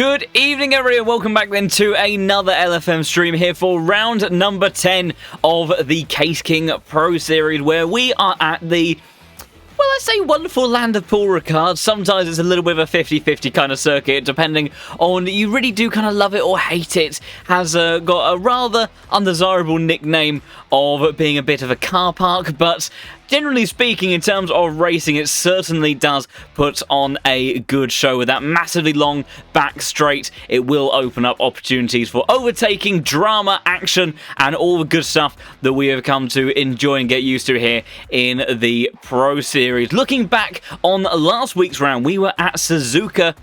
Good evening, everyone. Welcome back then to another LFM stream here for round number 10 of the Case King Pro Series, where we are at the, well, let's say wonderful land of Paul Ricard. Sometimes it's a little bit of a 50-50 kind of circuit, depending on you really do kind of love it or hate it. Has got a rather undesirable nickname of being a bit of a car park, but generally speaking, in terms of racing, it certainly does put on a good show with that massively long back straight. It will open up opportunities for overtaking, drama, action, and all the good stuff that we have come to enjoy and get used to here in the Pro Series. Looking back on last week's round, we were at Suzuka,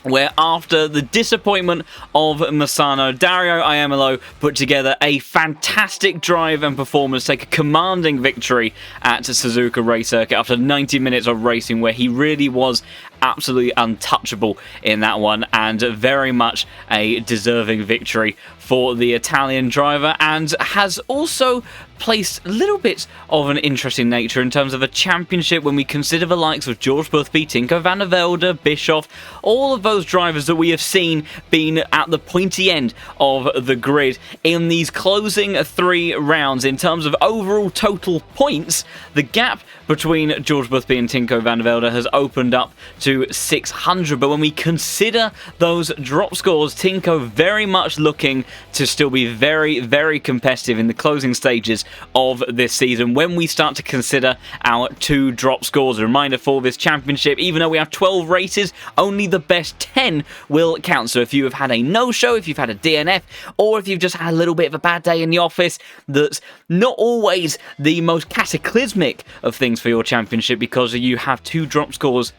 where after the disappointment of Massano, Dario Iamolo put together a fantastic drive and performance, take a commanding victory at Suzuka Race Circuit after 90 minutes of racing, where he really was absolutely untouchable in that one, and very much a deserving victory for the Italian driver, and has also placed a little bit of an interesting nature in terms of a championship when we consider the likes of George Boothby, Tinko van der Velde, Bischoff, all of those drivers that we have seen being at the pointy end of the grid in these closing 3 rounds. In terms of overall total points, the gap between George Boothby and Tinko van der Velde has opened up to 600, but when we consider those drop scores, Tinko very much looking to still be very, very competitive in the closing stages of this season when we start to consider our 2 drop scores. A reminder for this championship, even though we have 12 races, only the best 10 will count. So if you have had a no-show, if you've had a DNF, or if you've just had a little bit of a bad day in the office, that's not always the most cataclysmic of things for your championship, because you have 2 drop scores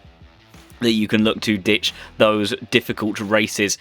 that you can look to ditch those difficult races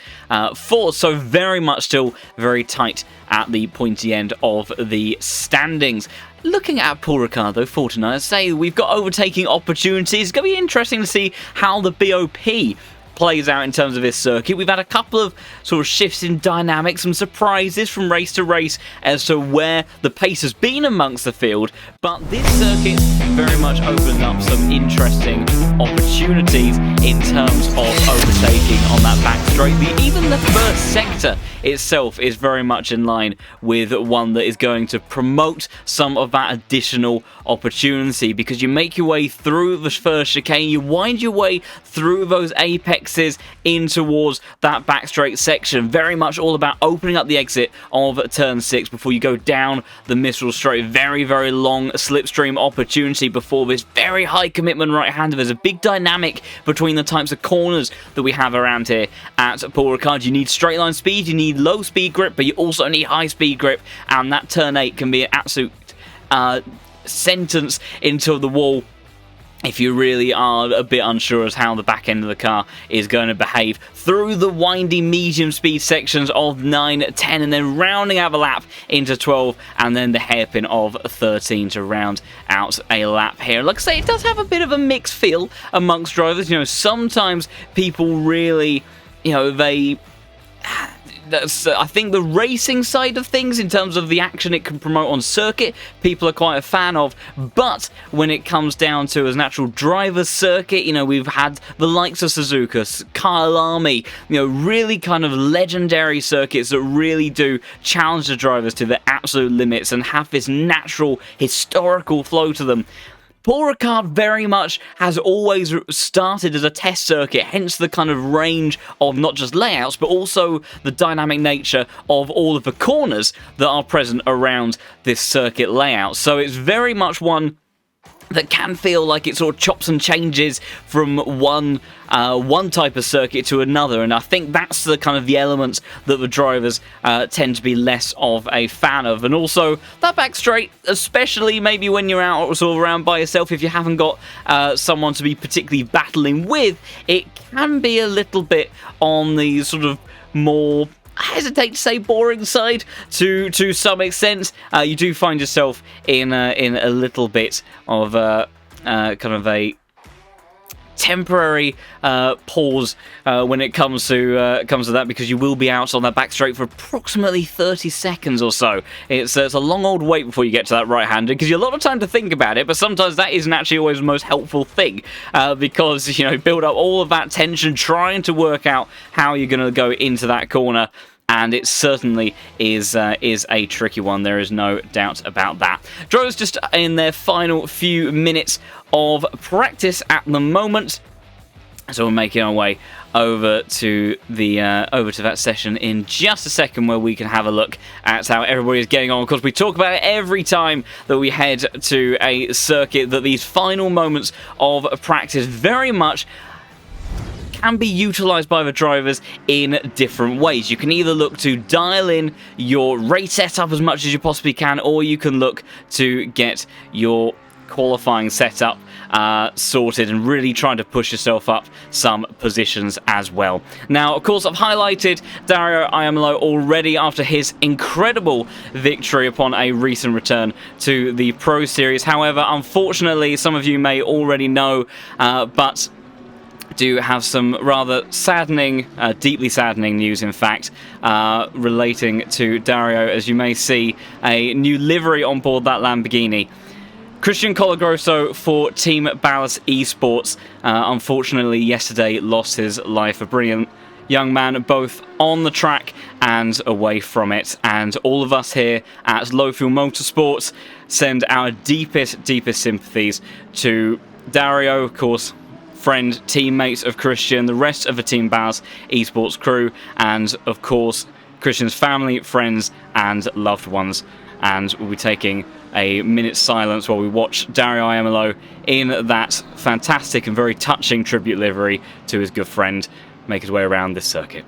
for. So very much still very tight at the pointy end of the standings. Looking at Paul Ricard, though, for tonight, I'd say we've got overtaking opportunities. It's going to be interesting to see how the BOP plays out in terms of this circuit. We've had a couple of sort of shifts in dynamics, some surprises from race to race as to where the pace has been amongst the field, but this circuit very much opens up some interesting opportunities in terms of overtaking on that back straight. Even the first sector itself is very much in line with one that is going to promote some of that additional opportunity, because you make your way through the first chicane, you wind your way through those apexes in towards that back straight section. Very much all about opening up the exit of turn 6 before you go down the Mistral straight. Very, very long slipstream opportunity before this very high commitment right-hander. There's a big dynamic between the types of corners that we have around here at Paul Ricard. You need straight line speed, you need low speed grip, but you also need high speed grip, and that turn 8 can be an absolute sentence into the wall if you really are a bit unsure as how the back end of the car is going to behave through the windy medium speed sections of 9, 10, and then rounding out the lap into 12, and then the hairpin of 13 to round out a lap here. Like I say, it does have a bit of a mixed feel amongst drivers. You know, sometimes people really, you know, that's, I think the racing side of things, in terms of the action it can promote on circuit, people are quite a fan of. But when it comes down to as an actual driver's circuit, you know, we've had the likes of Suzuka, Kyle Army, you know, really kind of legendary circuits that really do challenge the drivers to their absolute limits and have this natural historical flow to them. Paul Ricard very much has always started as a test circuit, hence the kind of range of not just layouts, but also the dynamic nature of all of the corners that are present around this circuit layout. So it's very much one that can feel like it sort of chops and changes from one type of circuit to another, and I think that's the kind of the elements that the drivers tend to be less of a fan of. And also that back straight, especially maybe when you're out sort of around by yourself, if you haven't got someone to be particularly battling with, it can be a little bit on the sort of more, I hesitate to say boring side to some extent. You do find yourself in a little bit of kind of a temporary pause when it comes to that, because you will be out on that back straight for approximately 30 seconds or so. It's a long old wait before you get to that right-hander, because you have a lot of time to think about it, but sometimes that isn't actually always the most helpful thing, because, you know, build up all of that tension trying to work out how you're going to go into that corner. And it certainly is a tricky one. There is no doubt about that. Drivers just in their final few minutes of practice at the moment, so we're making our way over to that session in just a second, where we can have a look at how everybody is getting on. Of course, we talk about it every time that we head to a circuit, that these final moments of practice very much can be utilised by the drivers in different ways. You can either look to dial in your race setup as much as you possibly can, or you can look to get your qualifying setup sorted and really trying to push yourself up some positions as well. Now, of course, I've highlighted Dario Iamolo already after his incredible victory upon a recent return to the Pro Series. However, unfortunately, some of you may already know, but do have some rather saddening, deeply saddening news, in fact, relating to Dario. As you may see, a new livery on board that Lamborghini. Christian Colagrosso for Team Ballas Esports, unfortunately, yesterday lost his life. A brilliant young man, both on the track and away from it. And all of us here at Low Fuel Motorsports send our deepest sympathies to Dario, of course, friend, teammate of Christian, the rest of the Team Ballas Esports crew, and of course Christian's family, friends and loved ones. And we'll be taking a minute's silence while we watch Dario Iamolo in that fantastic and very touching tribute livery to his good friend make his way around this circuit.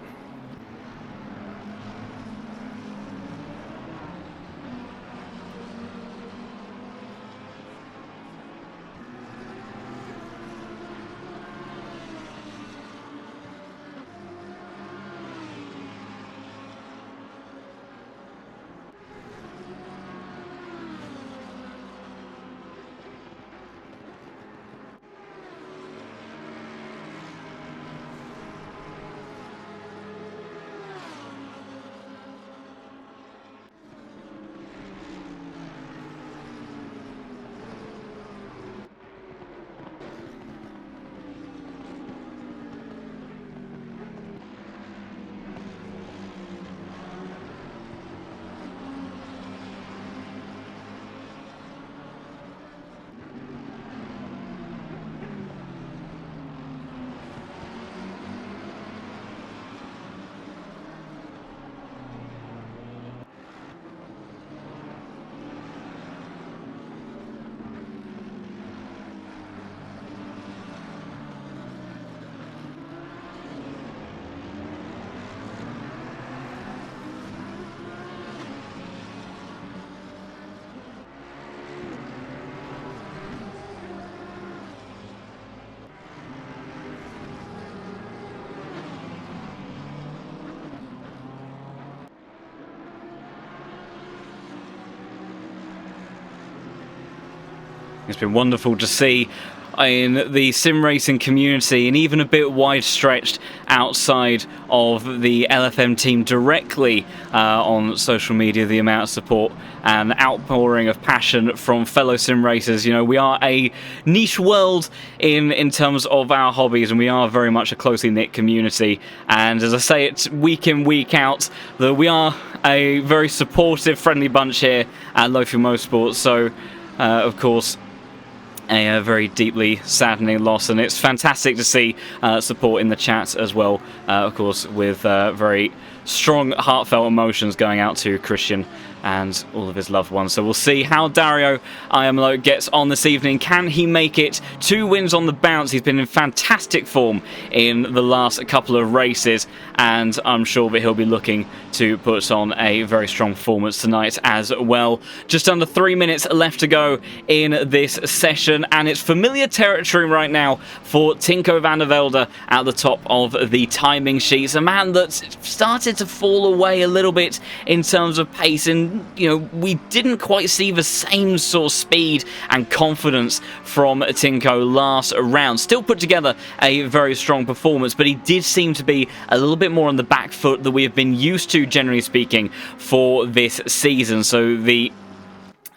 It's been wonderful to see in the sim racing community, and even a bit wide stretched outside of the LFM team directly on social media, the amount of support and outpouring of passion from fellow sim racers. You know, we are a niche world in terms of our hobbies, and we are very much a closely knit community. And as I say it week in, week out, that we are a very supportive, friendly bunch here at Low Fuel Motorsport. So, of course, a very deeply saddening loss, and it's fantastic to see support in the chat as well, of course, with very strong, heartfelt emotions going out to Christian and all of his loved ones. So we'll see how Dario Iamolo gets on this evening. Can he make it 2 wins on the bounce? He's been in fantastic form in the last couple of races, and I'm sure that he'll be looking to put on a very strong performance tonight as well. Just under 3 minutes left to go in this session, and it's familiar territory right now for Tinko van der Velde at the top of the timing sheets. A man that started started to fall away a little bit in terms of pace, and we didn't quite see the same sort of speed and confidence from Tinko last round. Still put together a very strong performance, but he did seem to be a little bit more on the back foot that we have been used to, generally speaking, for this season. So the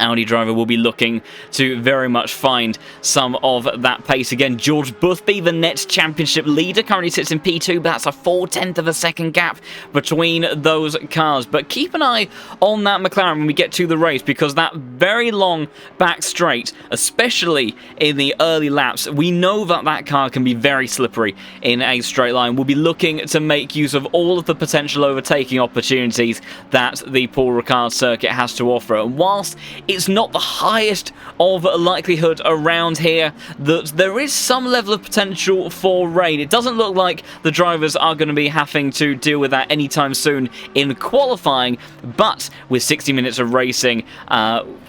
Audi driver will be looking to very much find some of that pace again. George Boothby, the net championship leader, currently sits in P2, but that's a 0.4 of a second gap between those cars. But keep an eye on that McLaren when we get to the race, because that very long back straight, especially in the early laps, we know that that car can be very slippery in a straight line. We'll be looking to make use of all of the potential overtaking opportunities that the Paul Ricard circuit has to offer. And whilst it's not the highest of likelihood around here that there is some level of potential for rain, it doesn't look like the drivers are going to be having to deal with that anytime soon in qualifying, but with 60 minutes of racing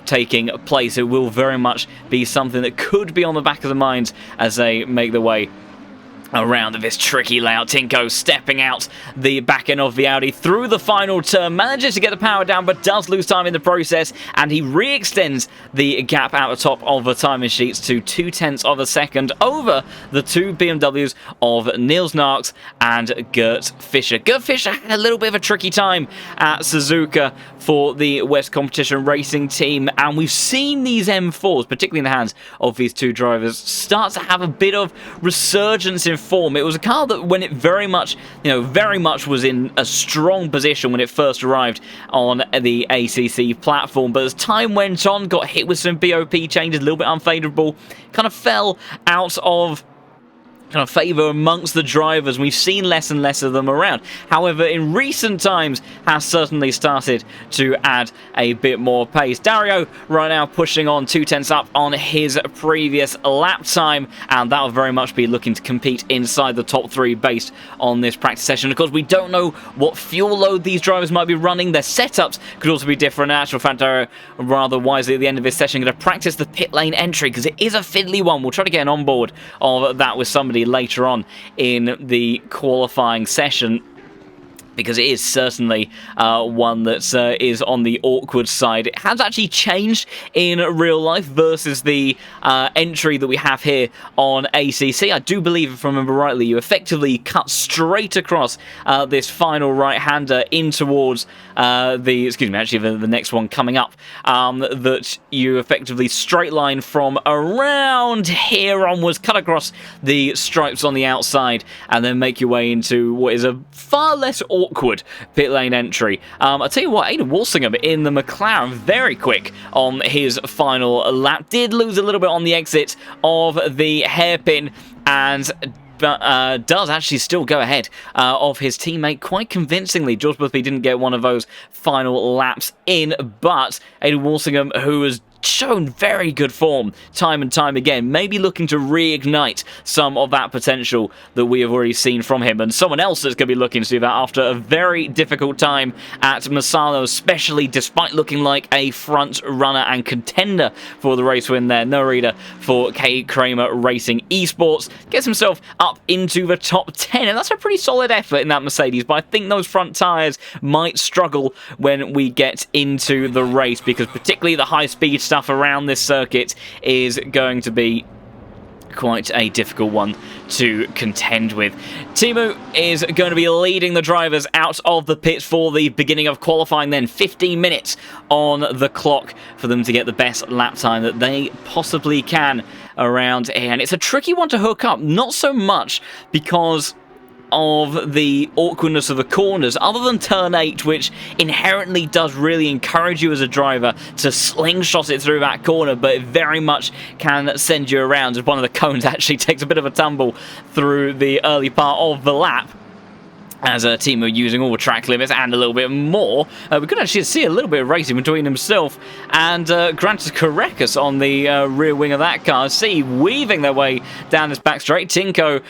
taking place, it will very much be something that could be on the back of the minds as they make their way around this tricky layout. Tinko stepping out the back end of the Audi through the final turn, manages to get the power down, but does lose time in the process, and he re-extends the gap out the top of the timing sheets to 0.2 of a second over the two BMWs of Niels Narks and Gert Fischer. Gert Fischer had a little bit of a tricky time at Suzuka for the West Competition Racing team, and we've seen these M4s, particularly in the hands of these two drivers, start to have a bit of resurgence in form. It was a car that, when it very much was in a strong position when it first arrived on the ACC platform, but as time went on, got hit with some BOP changes, a little bit unfavourable, kind of fell out of favour amongst the drivers. We've seen less and less of them around. However, in recent times has certainly started to add a bit more pace. Dario right now pushing on 0.2 up on his previous lap time, and that'll very much be looking to compete inside the top 3 based on this practice session. Of course, we don't know what fuel load these drivers might be running. Their setups could also be different. In actual fact, Dario, rather wisely at the end of this session, going to practice the pit lane entry, because it is a fiddly one. We'll try to get an onboard of that with somebody later on in the qualifying session, because it is certainly one that is on the awkward side. It has actually changed in real life versus the entry that we have here on ACC. I do believe, if I remember rightly, you effectively cut straight across this final right-hander in towards the next one coming up, that you effectively straight line from around here onwards, cut across the stripes on the outside, and then make your way into what is a far less awkward pit lane entry. I'll tell you what, Aidan Walsingham in the McLaren, very quick on his final lap, did lose a little bit on the exit of the hairpin, and does actually still go ahead of his teammate quite convincingly. George Boothby didn't get one of those final laps in, but Aidan Walsingham, who has shown very good form time and time again, maybe looking to reignite some of that potential that we have already seen from him. And someone else that's going to be looking to do that after a very difficult time at Marsalo, especially despite looking like a front runner and contender for the race win there. No reader for K. Kramer Racing Esports. Gets himself up into the top 10, and that's a pretty solid effort in that Mercedes, but I think those front tyres might struggle when we get into the race, because particularly the high-speed stuff around this circuit is going to be quite a difficult one to contend with. Timu is going to be leading the drivers out of the pits for the beginning of qualifying, then 15 minutes on the clock for them to get the best lap time that they possibly can around here. And it's a tricky one to hook up, not so much because of the awkwardness of the corners, other than turn 8, which inherently does really encourage you as a driver to slingshot it through that corner, but it very much can send you around, as one of the cones actually takes a bit of a tumble through the early part of the lap, as a team are using all the track limits and a little bit more. We could actually see a little bit of racing between himself and Grantis Korekis on the rear wing of that car. See, weaving their way down this back straight. Tinko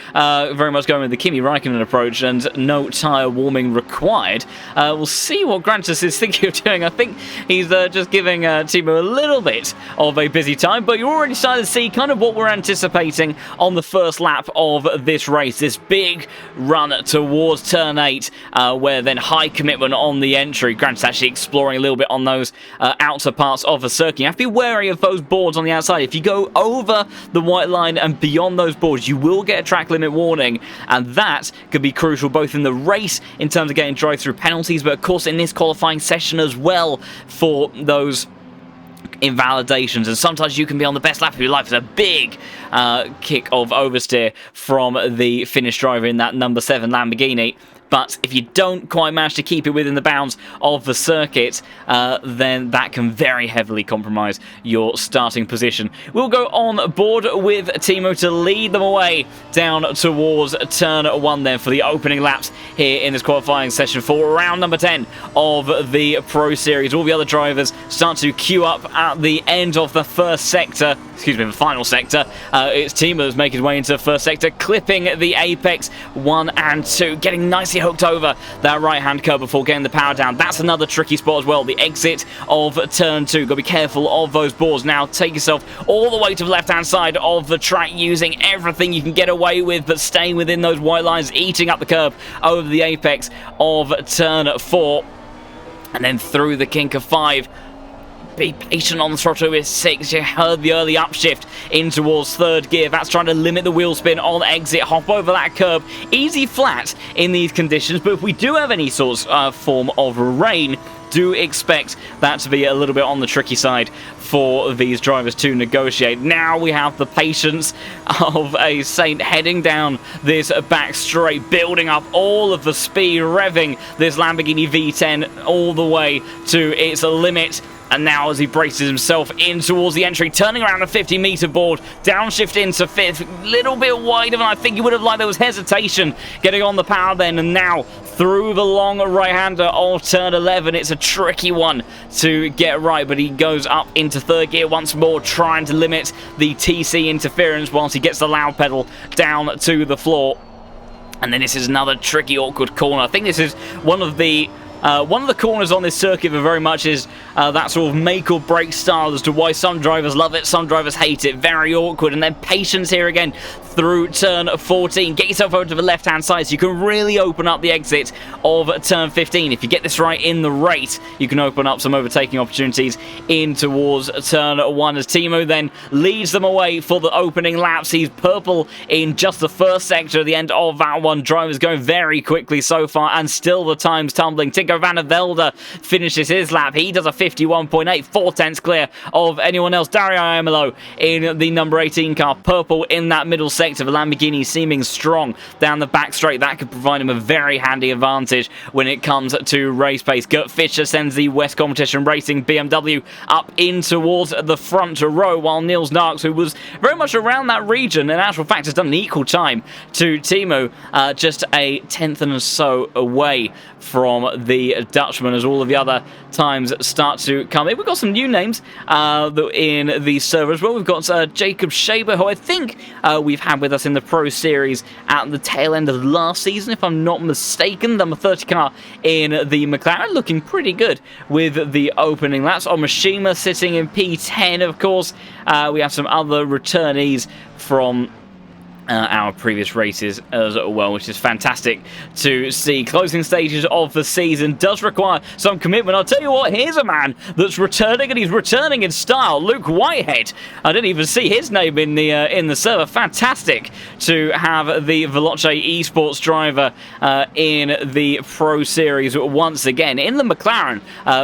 very much going with the Kimi Raikkonen approach, and no tyre warming required. We'll see what Grantis is thinking of doing. I think he's just giving Timo a little bit of a busy time, but you're already starting to see kind of what we're anticipating on the first lap of this race. This big run towards turn turn 8, where then high commitment on the entry. Grant's actually exploring a little bit on those outer parts of the circuit. You have to be wary of those boards on the outside. If you go over the white line and beyond those boards, you will get a track limit warning, and that could be crucial both in the race in terms of getting drive-through penalties, but of course in this qualifying session as well for those invalidations. And sometimes you can be on the best lap of your life. It's a big kick of oversteer from the Finnish driver in that number 7 Lamborghini. But if you don't quite manage to keep it within the bounds of the circuit, then that can very heavily compromise your starting position. We'll go on board with Timo to lead them away down towards turn 1 then for the opening laps here in this qualifying session for round number 10 of the Pro Series. All the other drivers start to queue up at the end of the first sector. Excuse me, the final sector. It's Timo that's making his way into the first sector, clipping the apex 1 and 2, getting nicely hooked over that right-hand curve before getting the power down. That's another tricky spot as well, the exit of turn 2. Got to be careful of those boards. Now take yourself all the way to the left-hand side of the track, using everything you can get away with, but staying within those white lines, eating up the curve over the apex of turn 4, and then through the kink of 5. Be patient on the throttle with 6. You heard the early upshift in towards 3rd gear. That's trying to limit the wheel spin on exit. Hop over that curb. Easy flat in these conditions, but if we do have any sort of form of rain, do expect that to be a little bit on the tricky side for these drivers to negotiate. Now we have the patience of a saint heading down this back straight, building up all of the speed, revving this Lamborghini V10 all the way to its limit. And now as he braces himself in towards the entry, turning around a 50-meter board, downshift into 5th, little bit wider than I think you would have liked. There was hesitation getting on the power then, and now through the long right-hander of turn 11. It's a tricky one to get right, but he goes up into 3rd gear once more, trying to limit the TC interference whilst he gets the loud pedal down to the floor. And then this is another tricky, awkward corner. I think this is one of the corners on this circuit that very much is that sort of make or break style as to why some drivers love it, some drivers hate it. Very awkward. And then patience here again through turn 14. Get yourself over to the left-hand side so you can really open up the exit of turn 15. If you get this right in the rate, you can open up some overtaking opportunities in towards turn 1 as Timo then leads them away for the opening laps. He's purple in just the first sector at the end of that one. Drivers going very quickly so far, and still the time's tumbling. Tinko van der Velde finishes his lap. He does a 51.8, 4/10 clear of anyone else. Dario Amelo in the number 18 car, purple in that middle sector. The Lamborghini seeming strong down the back straight. That could provide him a very handy advantage when it comes to race pace. Gert Fischer sends the West Competition Racing BMW up in towards the front row, while Niels Narks, who was very much around that region, in actual fact has done an equal time to Timo, just a 10th and so away from the Dutchman as all of the other times start to come in. We've got some new names in the server as well. We've got Jacob Schaber, who I think we've had with us in the Pro Series at the tail end of last season, if I'm not mistaken. Number 30 car in the McLaren, looking pretty good with the opening laps. Omashima sitting in P10, of course. We have some other returnees from our previous races as well, which is fantastic to see. Closing stages of the season does require some commitment. I'll tell you what, here's a man that's returning, and he's returning in style. Luke Whitehead. I didn't even see his name in the server. Fantastic to have the Veloce Esports driver in the Pro Series once again, in the McLaren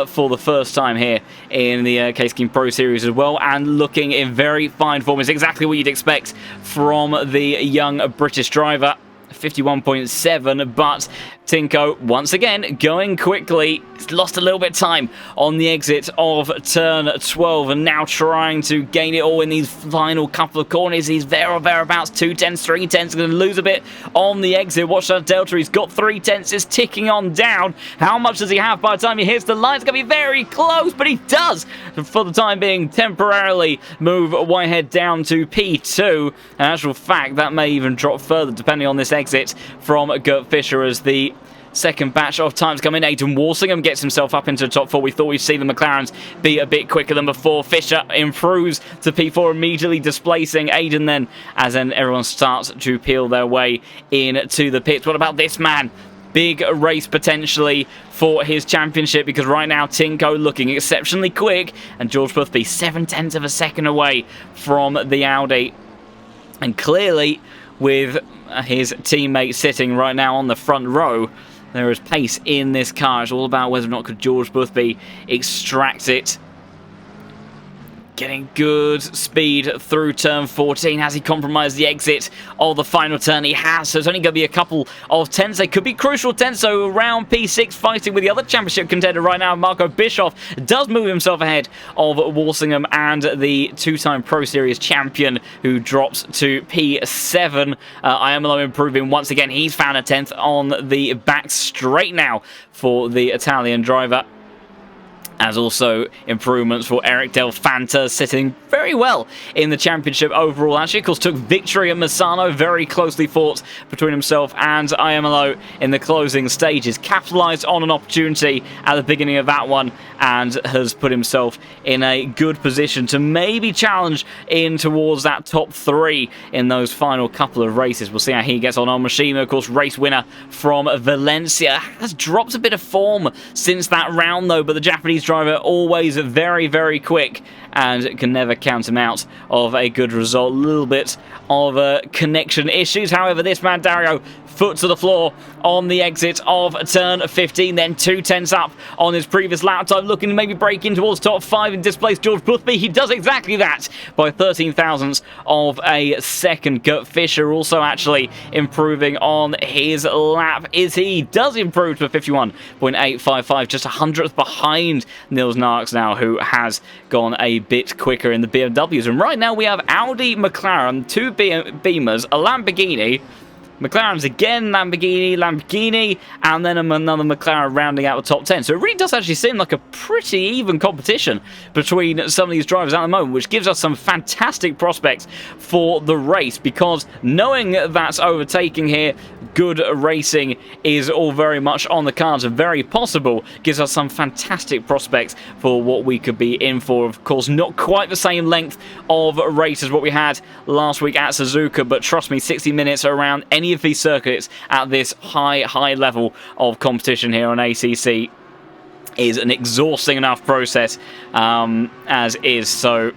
for the first time here in the Case King Pro Series as well, and looking in very fine form. It's exactly what you'd expect from the young British driver. 51.7, but Tinko once again going quickly. He's lost a little bit of time on the exit of turn 12 and now trying to gain it all in these final couple of corners. He's there or thereabouts, 2/10, 3/10. Going to lose a bit on the exit. Watch that delta. He's got 3/10. It's ticking on down. How much does he have by the time he hits the line? It's going to be very close, but he does, for the time being, temporarily move Whitehead down to P2. In actual fact, that may even drop further depending on this exit from Gert Fischer as the second batch of times come in. Aidan Walsingham gets himself up into the top 4. We thought we'd see the McLarens be a bit quicker than before. Fischer improves to P4, immediately displacing Aidan then, as then everyone starts to peel their way into the pits. What about this man? big race potentially for his championship, because right now Tinko looking exceptionally quick, and George Boothby 0.7 of a second away from the Audi. And clearly, with his teammate sitting right now on the front row, there is pace in this car. It's all about whether or not could George Boothby extract it. Getting good speed through turn 14. Has he compromised the exit of the final turn? He has. So it's only going to be a couple of tenths. They could be crucial tenths. So around P6 fighting with the other championship contender right now. Marco Bischoff does move himself ahead of Walsingham and the two-time Pro Series champion, who drops to P7. Iamolo improving once again. He's found a 10th on the back straight now for the Italian driver. As also improvements for Eric Del Fanta, sitting very well in the championship overall. Actually, of course, took victory at Misano. Very closely fought between himself and Iamolo in the closing stages. Capitalised on an opportunity at the beginning of that one, and has put himself in a good position to maybe challenge in towards that top 3 in those final couple of races. We'll see how he gets on. Mishima, of course, race winner from Valencia, has dropped a bit of form since that round, though, but the Japanese driver always very, very quick and can never count him out of a good result. A little bit of connection issues. However, this man, Dario, foot to the floor on the exit of turn 15, then 2 tenths up on his previous lap time, looking to maybe break in towards top 5 and displace George Boothby. He does exactly that by 13 thousandths of a second. Kurt Fischer also actually improving on his lap. He does improve to 51.855, just a hundredth behind Nils Narks now, who has gone a bit quicker in the BMWs. And right now we have Audi, McLaren, 2 Beamers, a Lamborghini, McLaren's again, Lamborghini, and then another McLaren rounding out the top 10. So it really does actually seem like a pretty even competition between some of these drivers at the moment, which gives us some fantastic prospects for the race, because knowing that's overtaking here, good racing is all very much on the cards and very possible, gives us some fantastic prospects for what we could be in for. Of course, not quite the same length of race as what we had last week at Suzuka, but trust me, 60 minutes around any of these circuits at this high level of competition here on ACC is an exhausting enough process as is. So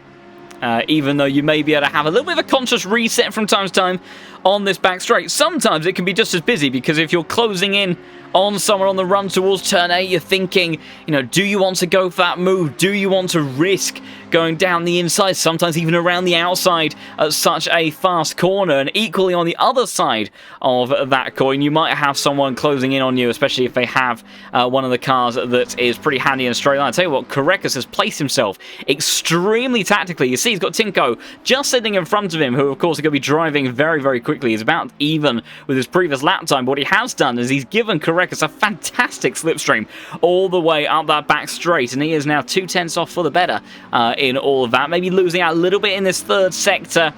even though you may be able to have a little bit of a conscious reset from time to time on this back straight, sometimes it can be just as busy, because if you're closing in on someone on the run towards turn 8, you're thinking, you know, do you want to go for that move? Do you want to risk going down the inside, sometimes even around the outside at such a fast corner? And equally on the other side of that coin, you might have someone closing in on you, especially if they have one of the cars that is pretty handy in a straight line. I'll tell you what, Korekis has placed himself extremely tactically. You see, he's got Tinko just sitting in front of him, who of course are going to be driving very, very quickly. He's about even with his previous lap time. But what he has done is he's given Korekis a fantastic slipstream all the way up that back straight, and he is now 2 tenths off for the better in all of that. Maybe losing out a little bit in this third sector,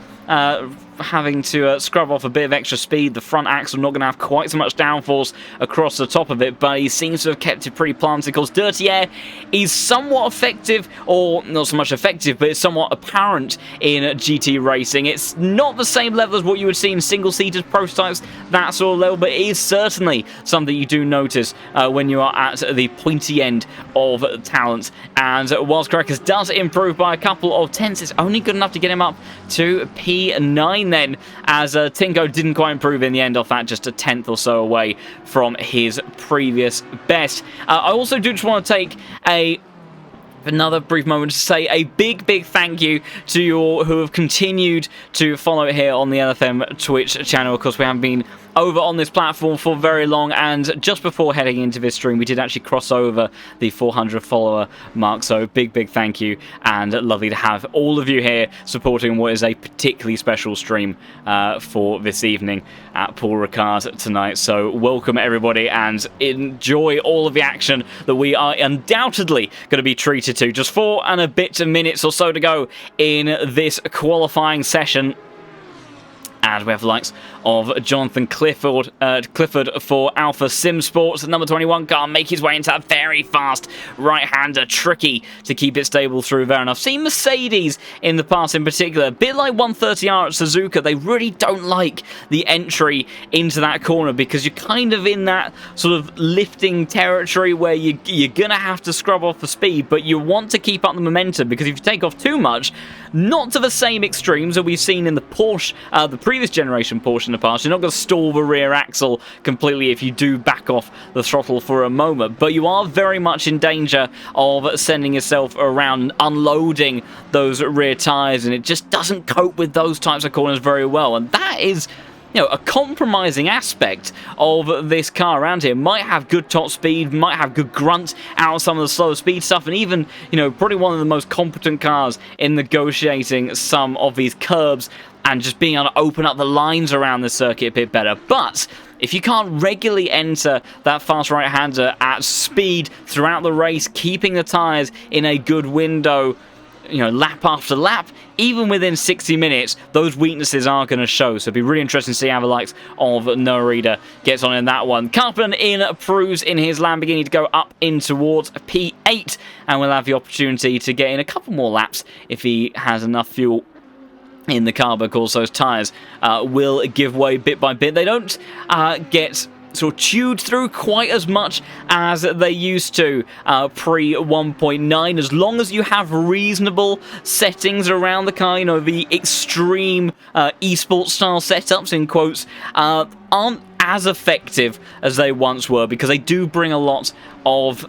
having to scrub off a bit of extra speed. The front axle not going to have quite so much downforce across the top of it, but he seems to have kept it pretty planted, because dirty air is somewhat effective, or not so much effective, but it's somewhat apparent in GT racing. It's not the same level as what you would see in single-seated prototypes, that sort of level, but it is certainly something you do notice when you are at the pointy end of talent. And whilst Korekis does improve by a couple of tenths, it's only good enough to get him up to P9 then, as Tinko didn't quite improve in the end off that, just a tenth or so away from his previous best. I also do just want to take another brief moment to say a big thank you to you all who have continued to follow it here on the LFM Twitch channel. Of course, we haven't been over on this platform for very long, and just before heading into this stream, we did actually cross over the 400 follower mark, so big thank you, and lovely to have all of you here supporting what is a particularly special stream for this evening at Paul Ricard tonight. So welcome everybody, and enjoy all of the action that we are undoubtedly going to be treated to. Just 4 and a bit minutes or so to go in this qualifying session. And we have the likes of Jonathan Clifford for Alpha Sim Sports. The number 21 car make his way into a very fast right-hander. Tricky to keep it stable through there. And I've seen Mercedes in the past in particular, a bit like 130R at Suzuka, they really don't like the entry into that corner because you're kind of in that sort of lifting territory where you're going to have to scrub off the speed, but you want to keep up the momentum because if you take off too much, not to the same extremes that we've seen in the Porsche, the previous generation Porsche in the past, you're not going to stall the rear axle completely if you do back off the throttle for a moment, but you are very much in danger of sending yourself around and unloading those rear tyres, and it just doesn't cope with those types of corners very well, and that is, you know, a compromising aspect of this car around here. Might have good top speed, might have good grunt out of some of the slower speed stuff, and even, you know, probably one of the most competent cars in negotiating some of these curbs and just being able to open up the lines around the circuit a bit better. But if you can't regularly enter that fast right-hander at speed throughout the race, keeping the tyres in a good window, you know, lap after lap, even within 60 minutes, those weaknesses are going to show. So it'll be really interesting to see how the likes of Noah gets on in that one. Carpen improves in his Lamborghini to go up in towards P8, and we'll have the opportunity to get in a couple more laps if he has enough fuel in the car. But of course, those tyres will give way bit by bit. They don't get sort of chewed through quite as much as they used to pre 1.9, as long as you have reasonable settings around the car. You know, the extreme esports style setups, in quotes, aren't as effective as they once were, because they do bring a lot of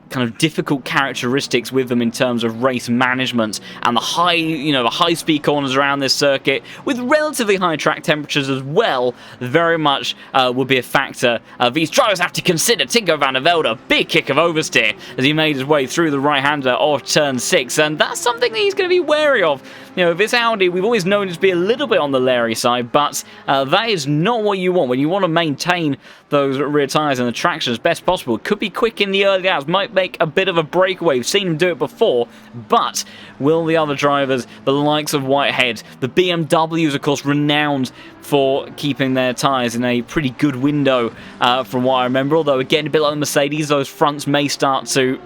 kind of difficult characteristics with them in terms of race management, and the high, you know, the high speed corners around this circuit with relatively high track temperatures as well very much will be a factor. These drivers have to consider. Tinko van der Velde, big kick of oversteer as he made his way through the right-hander of turn 6, and that's something that he's going to be wary of. You know, this Audi, we've always known it to be a little bit on the Larry side, but that is not what you want. When you want to maintain those rear tyres and the traction as best possible, it could be quick in the early hours, might make a bit of a breakaway. We've seen him do it before, but will the other drivers, the likes of Whitehead, the BMWs, of course, renowned for keeping their tyres in a pretty good window from what I remember, although again, a bit like the Mercedes, those fronts may start to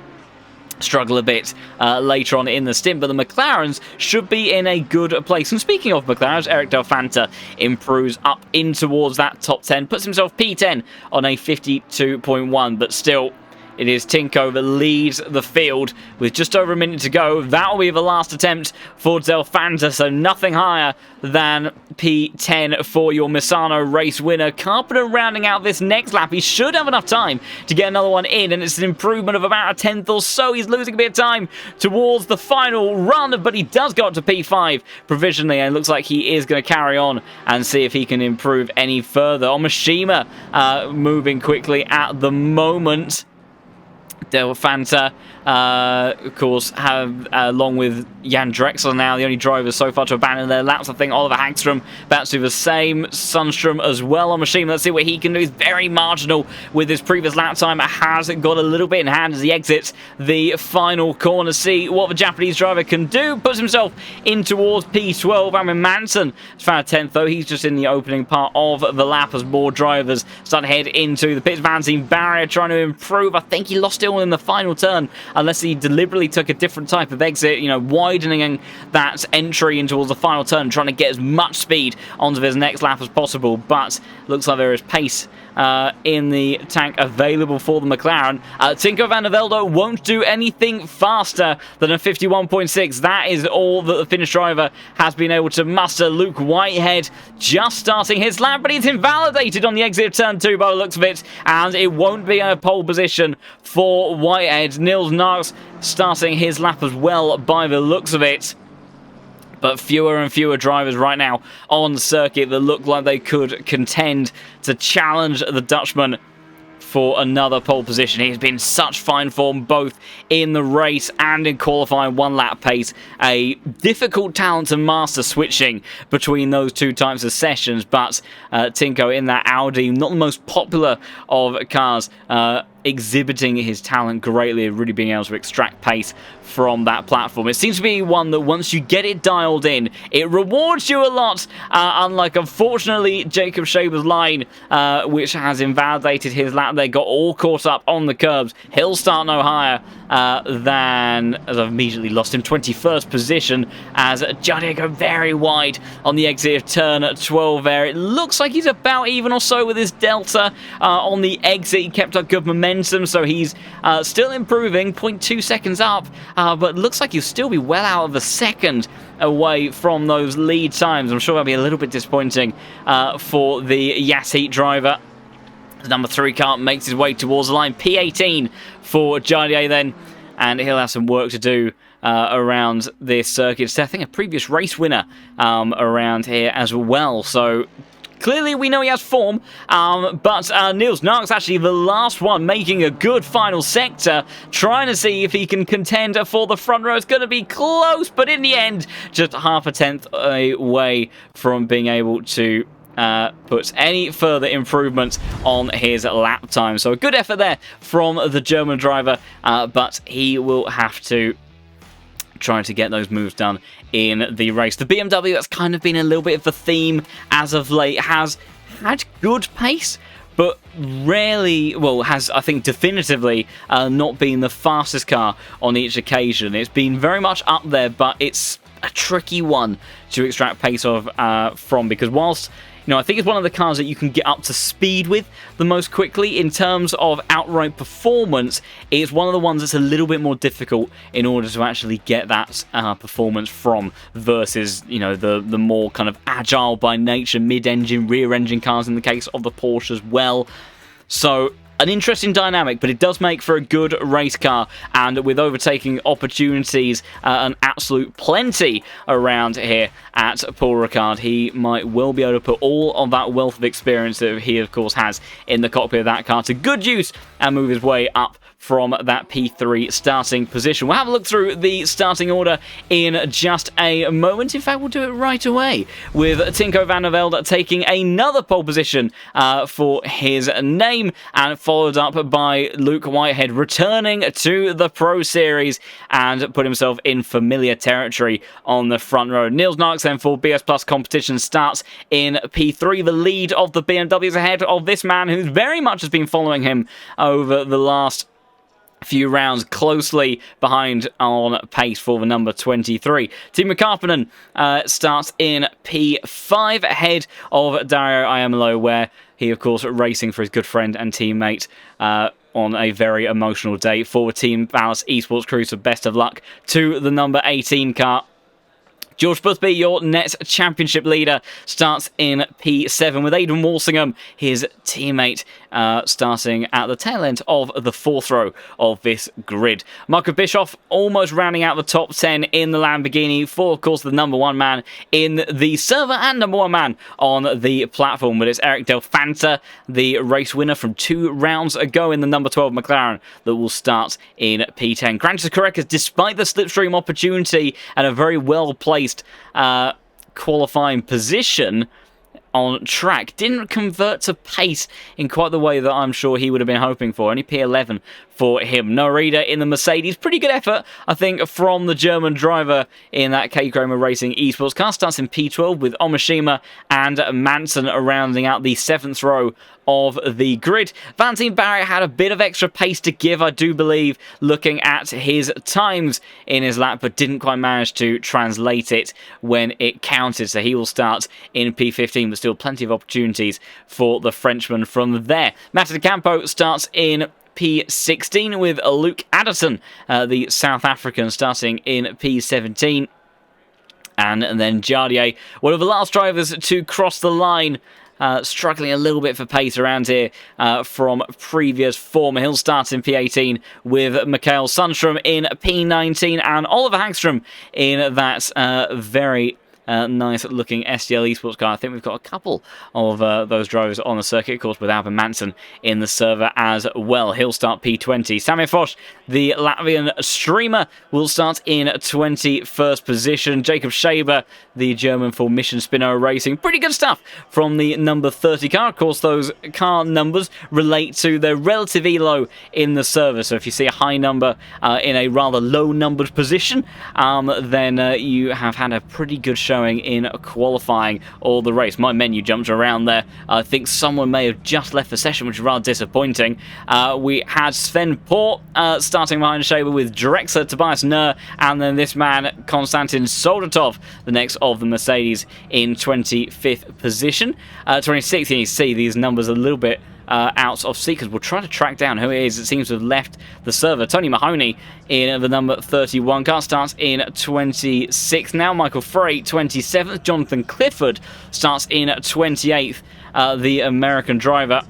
struggle a bit later on in the stint, but the McLarens should be in a good place. And speaking of McLarens, Eric Del Fanta improves up in towards that top 10, puts himself P10 on a 52.1, but still, it is Tinko that leads the field with just over a minute to go. That will be the last attempt for Del Fanta, so nothing higher than P10 for your Misano race winner. Carpenter rounding out this next lap. He should have enough time to get another one in, and it's an improvement of about a tenth or so. He's losing a bit of time towards the final run, but he does go up to P5 provisionally, and it looks like he is going to carry on and see if he can improve any further. Omashima moving quickly at the moment. Del Fanta, of course, have, along with Jan Drexler now, the only drivers so far to abandon their laps. I think Oliver Hagstrom about to do the same. Sundstrom as well on machine. Let's see what he can do. He's very marginal with his previous lap time. It has got a little bit in hand as he exits the final corner. See what the Japanese driver can do. Puts himself in towards P12. Armin Manson has found 10th, though. He's just in the opening part of the lap as more drivers start to head into the pits. Van Zeen barrier trying to improve. I think he lost it all in the final turn, unless he deliberately took a different type of exit, you know, widening that entry in towards the final turn, trying to get as much speed onto his next lap as possible. But looks like there is pace in the tank available for the McLaren. Tinko van der Velde won't do anything faster than a 51.6. That is all that the Finnish driver has been able to muster. Luke Whitehead just starting his lap, but he's invalidated on the exit of turn 2 by the looks of it, and it won't be a pole position for Whitehead. Nils Narks starting his lap as well by the looks of it. But fewer and fewer drivers right now on the circuit that look like they could contend to challenge the Dutchman for another pole position. He's been such fine form both in the race and in qualifying, one lap pace. A difficult talent to master, switching between those two types of sessions. But Tinko in that Audi, not the most popular of cars, exhibiting his talent greatly and really being able to extract pace from that platform. It seems to be one that once you get it dialed in, it rewards you a lot, unlike, unfortunately, Jacob Schaber's line, which has invalidated his lap. They got all caught up on the curbs. He'll start no higher than, as I've immediately lost him, 21st position, as Jardier go very wide on the exit of turn 12 there. It looks like he's about even or so with his delta on the exit. He kept up good momentum, so he's still improving, 0.2 seconds up, but looks like he'll still be well out of a second away from those lead times. I'm sure that'll be a little bit disappointing for the Yas Heat driver. The number 3 car makes his way towards the line. P18 for Jardier then, and he'll have some work to do around this circuit. So I think a previous race winner around here as well. So clearly we know he has form, but Niels Nark's actually the last one making a good final sector, trying to see if he can contend for the front row. It's going to be close, but in the end, just half a tenth away from being able to put any further improvements on his lap time. So a good effort there from the German driver, but he will have to try to get those moves done in the race. The BMW, that's kind of been a little bit of a theme as of late, has had good pace, but rarely, well, has, I think, definitively not been the fastest car on each occasion. It's been very much up there, but it's a tricky one to extract pace of from, because whilst, you know, I think it's one of the cars that you can get up to speed with the most quickly in terms of outright performance. It's one of the ones that's a little bit more difficult in order to actually get that performance from, versus, you know, the more kind of agile by nature mid-engine, rear-engine cars in the case of the Porsche as well. So an interesting dynamic, but it does make for a good race car, and with overtaking opportunities an absolute plenty around here at Paul Ricard, he might well be able to put all of that wealth of experience that he of course has in the cockpit of that car to good use and move his way up from that P3 starting position. We'll have a look through the starting order in just a moment. In fact, we'll do it right away with Tinko van der Velde taking another pole position for his name, and followed up by Luke Whitehead returning to the Pro Series and put himself in familiar territory on the front row. Niels Nark then for BS Plus competition starts in P3. The lead of the BMW is ahead of this man who very much has been following him over the last few rounds, closely behind on pace for the number 23. Timo Karppinen starts in P5 ahead of Dario Iamolo, where he, of course, racing for his good friend and teammate on a very emotional day for Team Ballas Esports crew. So best of luck to the number 18 car. George Busby, your Nets Championship leader, starts in P7 with Aidan Walsingham, his teammate, starting at the tail end of the 4th row of this grid. Marco Bischoff almost rounding out the top 10 in the Lamborghini for, of course, the number 1 man in the server and number 1 man on the platform. But it's Eric Del Fanta, the race winner from 2 rounds ago in the number 12 McLaren, that will start in P10. Grantis Correcas, despite the slipstream opportunity and a very well-placed qualifying position on track, didn't convert to pace in quite the way that I'm sure he would have been hoping for. Only P11 for him. Norida in the Mercedes. Pretty good effort, I think, from the German driver in that K Kramer Racing Esports car. Starts in P12 with Omashima and Manson rounding out the 7th row of the grid. Valentine Barrett had a bit of extra pace to give, I do believe, looking at his times in his lap, but didn't quite manage to translate it when it counted. So he will start in P15, but still plenty of opportunities for the Frenchman from there. Matt De Campo starts in P16 with Luke Addison, the South African, starting in P17. And then Jardier, one of the last drivers to cross the line, struggling a little bit for pace around here from previous form. He'll start in P18 with Mikael Sundstrom in P19 and Oliver Hagstrom in that very nice looking SDL Esports car. I think we've got a couple of those drivers on the circuit, of course, with Albin Manson in the server as well. He'll start P20. Samir Foch, the Latvian streamer, will start in 21st position. Jacob Schaber, the German for Mission Spinner Racing. Pretty good stuff from the number 30 car. Of course, those car numbers relate to their relative elo in the server. So if you see a high number in a rather low numbered position, then you have had a pretty good showing in qualifying all the race. My menu jumped around there. I think someone may have just left the session, which is rather disappointing. We had Sven Port starting behind Schaber with Drexler, Tobias Nur, and then this man, Konstantin Soldatov, the next of the Mercedes, in 25th position. 26th, you see these numbers a little bit out of sequence. We'll try to track down who it is. It seems to have left the server. Tony Mahoney in the number 31 car starts in 26th now. Michael Frey 27th. Jonathan Clifford starts in 28th. The American driver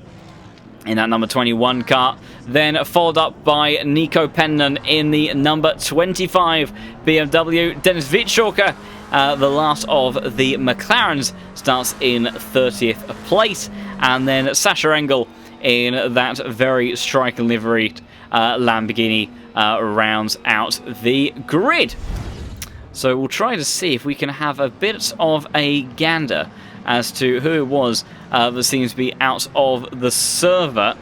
in that number 21 car. Then followed up by Nico Pennon in the number 25 BMW. Dennis Wittschorker, the last of the McLarens, starts in 30th place. And then Sasha Engel in that very striking livery Lamborghini rounds out the grid. So we'll try to see if we can have a bit of a gander as to who it was that seems to be out of the server.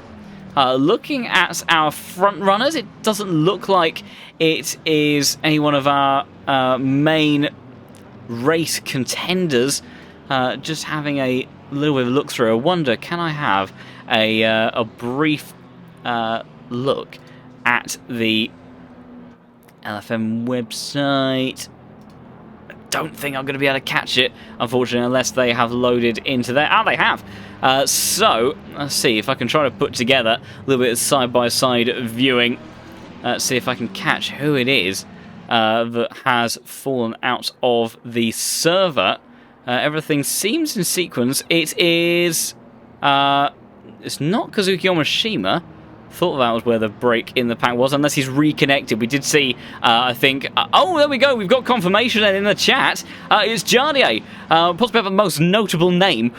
Looking at our front runners, it doesn't look like it is any one of our main race contenders. Just having a little bit of a look through. I wonder, can I have a brief look at the LFM website? I don't think I'm going to be able to catch it, unfortunately, unless they have loaded into there. Ah, they have. So, let's see if I can try to put together a little bit of side-by-side viewing. See if I can catch who it is that has fallen out of the server. Everything seems in sequence. It is... it's not Kazuki Omashima. Thought that was where the break in the pack was, unless he's reconnected. We did see, I think... oh, there we go. We've got confirmation in the chat. It's Jardier. Possibly the most notable name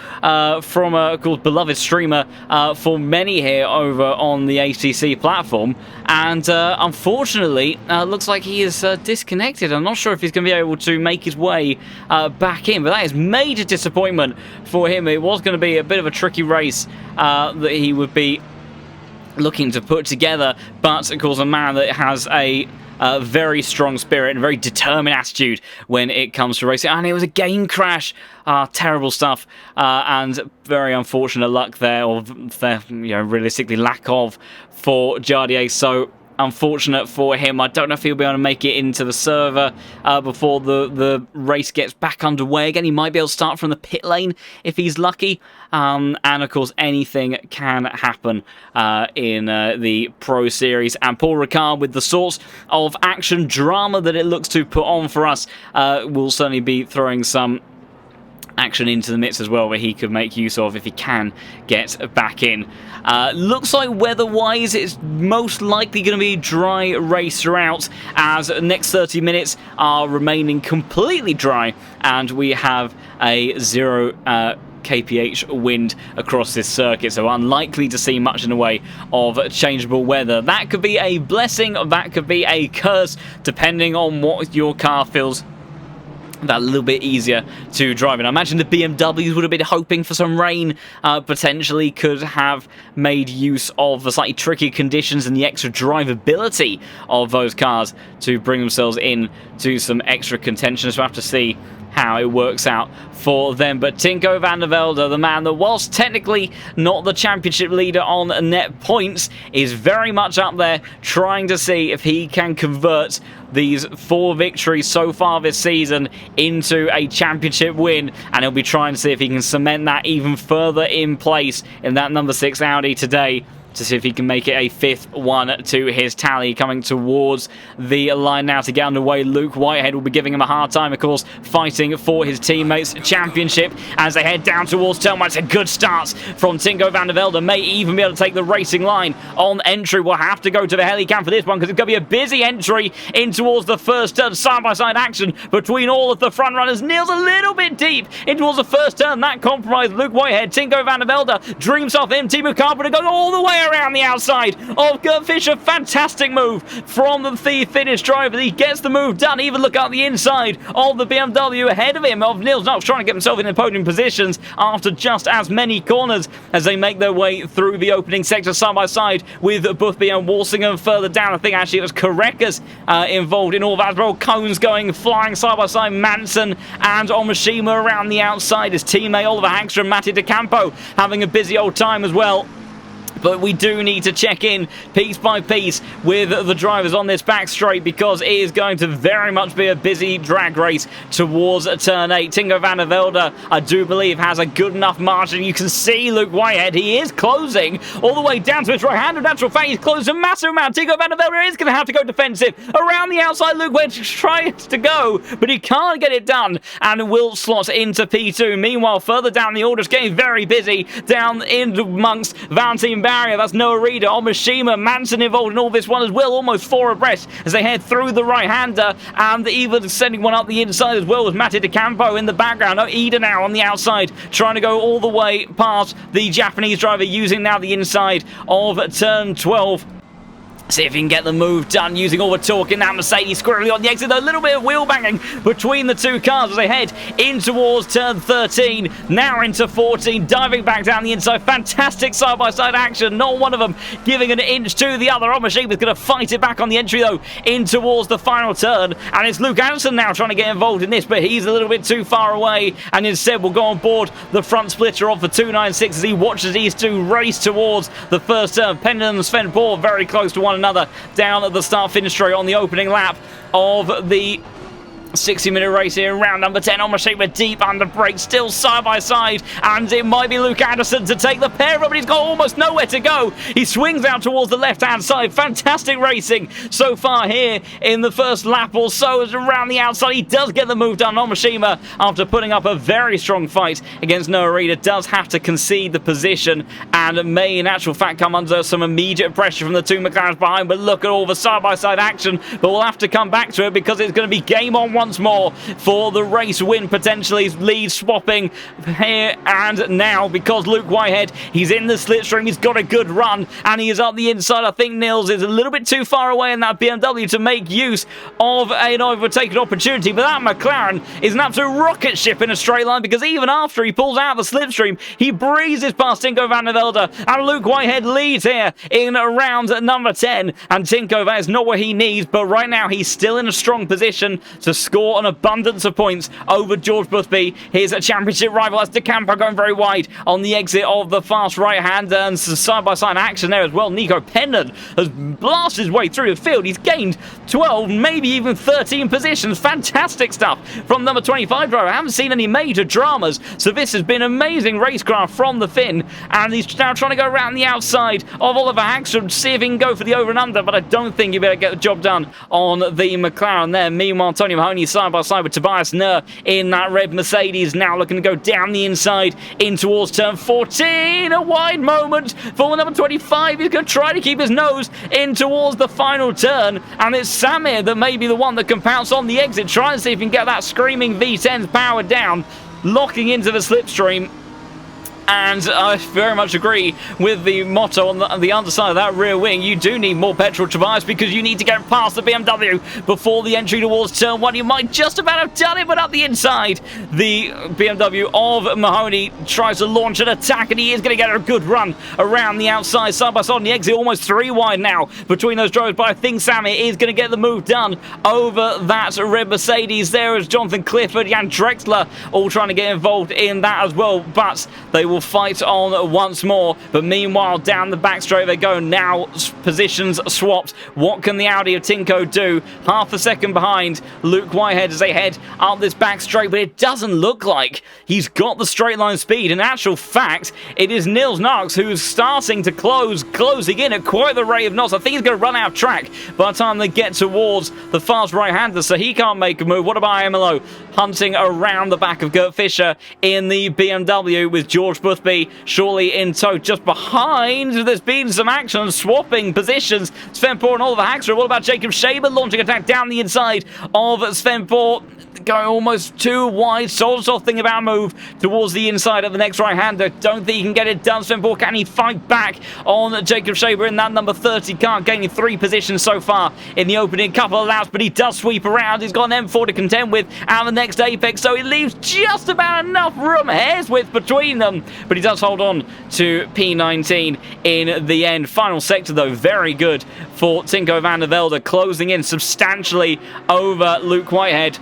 from, of course, beloved streamer for many here over on the HTC platform. And unfortunately, looks like he is disconnected. I'm not sure if he's going to be able to make his way back in, but that is major disappointment for him. It was going to be a bit of a tricky race that he would be looking to put together, but of course a man that has a very strong spirit and a very determined attitude when it comes to racing. And it was a game crash. Terrible stuff, and very unfortunate luck there, or realistically lack of, for Jardier. So unfortunate for him. I don't know if he'll be able to make it into the server before the race gets back underway again. He might be able to start from the pit lane if he's lucky. And of course, anything can happen in the Pro Series. And Paul Ricard, with the sorts of action drama that it looks to put on for us, will certainly be throwing some action into the mix as well, where he could make use of if he can get back in. Looks like weather-wise it's most likely going to be a dry race throughout, as the next 30 minutes are remaining completely dry, and we have a 0 kph wind across this circuit, so unlikely to see much in the way of changeable weather. That could be a blessing, or that could be a curse, depending on what your car feels that little bit easier to drive in. I imagine the BMWs would have been hoping for some rain, potentially could have made use of the slightly tricky conditions and the extra drivability of those cars to bring themselves in to some extra contention. So we'll have to see how it works out for them. But Tinko van der Velde, the man that, whilst technically not the championship leader on net points, is very much up there trying to see if he can convert these 4 victories so far this season into a championship win, and he'll be trying to see if he can cement that even further in place in that number 6 Audi today. to see if he can make it a 5th one to his tally. Coming towards the line now to get underway. Luke Whitehead will be giving him a hard time, of course, fighting for his teammates' championship as they head down towards turn 1. It's a good start from Tinko van der Velde. May even be able to take the racing line on entry. We'll have to go to the helicam for this one because it's going to be a busy entry in towards the first turn. Side-by-side action between all of the front runners. Neil's a little bit deep in towards the first turn. That compromised Luke Whitehead. Tinko van der Velde dreams off him. Timo Carpenter going all the way around the outside of Gert Fischer. Fantastic move from the Finnish driver. He gets the move done. Even look out the inside of the BMW ahead of him, of Niels Knox, trying to get himself in the podium positions after just as many corners as they make their way through the opening sector side by side with Boothby and Walsingham further down. I think actually it was Korekas involved in all that as well. Cones going flying side by side. Manson and Omashima around the outside. His teammate Oliver Hagstrom and Matti De Campo having a busy old time as well. But we do need to check in piece by piece with the drivers on this back straight because it is going to very much be a busy drag race towards turn 8. Tinko van der Velde, I do believe, has a good enough margin. You can see Luke Whitehead. He is closing all the way down to his right hand. In natural fact, he's closed a massive amount. Tinko van der Velde is going to have to go defensive. Around the outside, Luke Whitehead tries to go, but he can't get it done and will slot into P2. Meanwhile, further down the order, it's getting very busy down in amongst Valentin Barrier. That's Noah Reeder, Omashima, Manson involved in all this one as well, almost 4 abreast as they head through the right-hander, and even sending one up the inside as well with Matti De Campo in the background. Ida now on the outside, trying to go all the way past the Japanese driver, using now the inside of turn 12. See if he can get the move done using all the torque in that Mercedes squarely on the exit. A little bit of wheel banging between the two cars as they head in towards turn 13. Now into 14, diving back down the inside. Fantastic side-by-side action. Not one of them giving an inch to the other. Omashima's going to fight it back on the entry though in towards the final turn. And it's Luke Anderson now trying to get involved in this, but he's a little bit too far away. And instead will go on board the front splitter of the 296 as he watches these two race towards the first turn. Pendon and Sven Bohr very close to one another down at the start-finish straight on the opening lap of the 60-minute race here in round number 10. Omashima deep under brake, still side by side, and it might be Luke Anderson to take the pair, but he's got almost nowhere to go. He swings out towards the left-hand side. Fantastic racing so far here in the first lap or so. As around the outside, he does get the move done. Omashima, after putting up a very strong fight against Noah Reeder, does have to concede the position and may in actual fact come under some immediate pressure from the two McLarens behind. But look at all the side-by-side action, but we'll have to come back to it because it's going to be game on once more for the race win, potentially lead swapping here and now, because Luke Whitehead, he's in the slipstream, he's got a good run and he is up the inside. I think Nils is a little bit too far away in that BMW to make use of an overtaken opportunity, but that McLaren is an absolute rocket ship in a straight line because even after he pulls out the slipstream, he breezes past Tinko van der Velde and Luke Whitehead leads here in round number 10, and Tinko, that is not what he needs, but right now he's still in a strong position to score an abundance of points over George Boothby, his championship rival. That's De Campo going very wide on the exit of the fast right-hander, and side-by-side action there as well. Nico Pendon has blasted his way through the field. He's gained 12, maybe even 13 positions. Fantastic stuff from number 25 driver. I haven't seen any major dramas, so this has been amazing racecraft from the Finn, and he's now trying to go around the outside of Oliver Hagstrom to see if he can go for the over and under, but I don't think he better get the job done on the McLaren there. Meanwhile, Tony Mahoney side by side with Tobias Nur in that red Mercedes, now looking to go down the inside in towards turn 14. A wide moment for number 25. He's going to try to keep his nose in towards the final turn, and it's Samir that may be the one that can pounce on the exit, try and see if he can get that screaming V10s powered down, locking into the slipstream. And I very much agree with the motto on the underside of that rear wing. You do need more petrol, Tobias, because you need to get past the BMW before the entry towards turn 1. You might just about have done it, but up the inside, the BMW of Mahoney tries to launch an attack, and he is going to get a good run around the outside, side by side on the exit, almost 3 wide now between those drivers. But I think Sammy is going to get the move done over that red Mercedes. There is Jonathan Clifford, Jan Drexler, all trying to get involved in that as well, but they will will fight on once more. But meanwhile, down the back straight they go. Now positions swapped. What can the Audi of Tinko do? Half a second behind Luke Whitehead as they head up this back straight, but it doesn't look like he's got the straight line speed. In actual fact, it is Nils Knox who's starting to closing in at quite the rate of knots. I think he's going to run out of track by the time they get towards the fast right-hander, so he can't make a move. What about Emilo hunting around the back of Gert Fischer in the BMW with George Boothby surely in tow just behind? There's been some action swapping positions. Sven Poor and Oliver Haxter. What about Jacob Shaber launching attack down the inside of Sven Poor? Going almost too wide. Solsov thing about a move towards the inside of the next right-hander. Don't think he can get it done. Sven Poor, can he fight back on Jacob Shaber in that number 30 car, gaining 3 positions so far in the opening couple of laps, but he does sweep around. He's got an M4 to contend with and the next apex, so he leaves just about enough room, hair's width between them, but he does hold on to P19 in the end. Final sector, though, very good for Tinko van der Velde, closing in substantially over Luke Whitehead.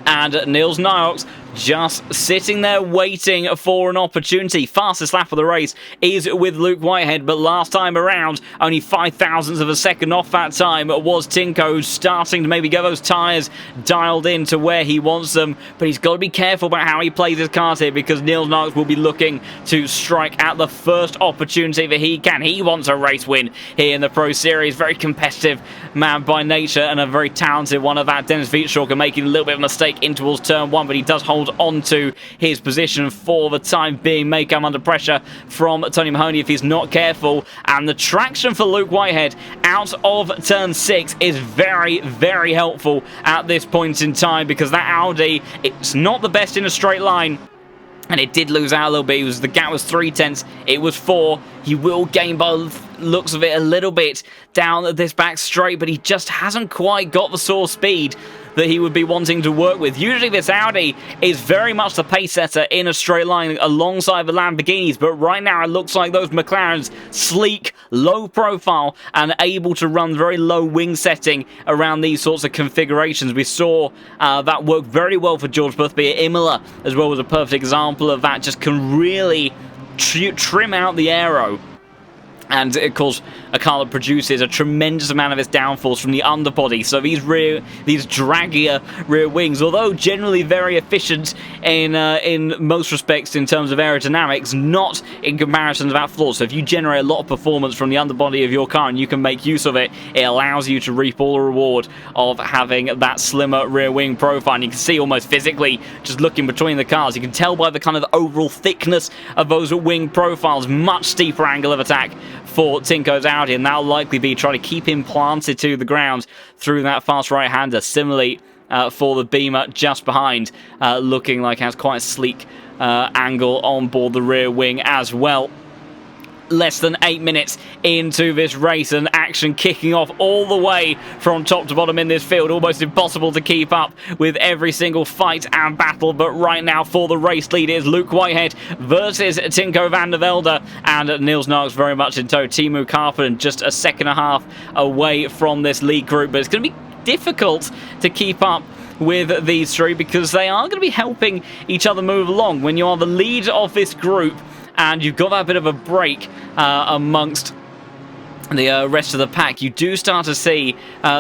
And Niels Niox just sitting there waiting for an opportunity. Fastest lap of the race is with Luke Whitehead, but last time around, only 5 thousandths of a second off that time was Tinko, starting to maybe get those tyres dialed in to where he wants them. But he's got to be careful about how he plays his cars here, because Niels Knox will be looking to strike at the first opportunity that he can. He wants a race win here in the Pro Series. Very competitive man by nature and a very talented one of that. Dennis Wietschoker making a little bit of a mistake in towards turn 1, but he does hold on to his position for the time being. May come under pressure from Tony Mahoney if he's not careful, and the traction for Luke Whitehead out of turn 6 is very, very helpful at this point in time, because that Audi, it's not the best in a straight line. And it did lose out a little bit. The gap was 3 tenths. It was 4. He will gain by looks of it a little bit down this back straight, but he just hasn't quite got the sore speed that he would be wanting to work with. Usually this Audi is very much the pace setter in a straight line alongside the Lamborghinis, but right now it looks like those McLarens, sleek, low profile, and able to run very low wing setting around these sorts of configurations. We saw that work very well for George Boothby at Imola as well, was a perfect example of that. Just can really trim out the aero. And, of course, a car that produces a tremendous amount of its downforce from the underbody. So these draggier rear wings, although generally very efficient in most respects in terms of aerodynamics, not in comparison to that floor. So if you generate a lot of performance from the underbody of your car and you can make use of it, it allows you to reap all the reward of having that slimmer rear wing profile. And you can see almost physically, just looking between the cars, you can tell by the kind of overall thickness of those wing profiles, much steeper angle of attack for Tinko's Audi, and that'll likely be trying to keep him planted to the ground through that fast right-hander. Similarly for the Beamer just behind, looking like it has quite a sleek angle on board the rear wing as well. Less than 8 minutes into this race, and action kicking off all the way from top to bottom in this field. Almost impossible to keep up with every single fight and battle, but right now for the race lead is Luke Whitehead versus Tinko van der Velde, and Niels Knox very much in tow. Teemu Karpinen just a second and a half away from this lead group, but it's going to be difficult to keep up with these three, because they are going to be helping each other move along. When you are the lead of this group and you've got that bit of a break amongst the rest of the pack, you do start to see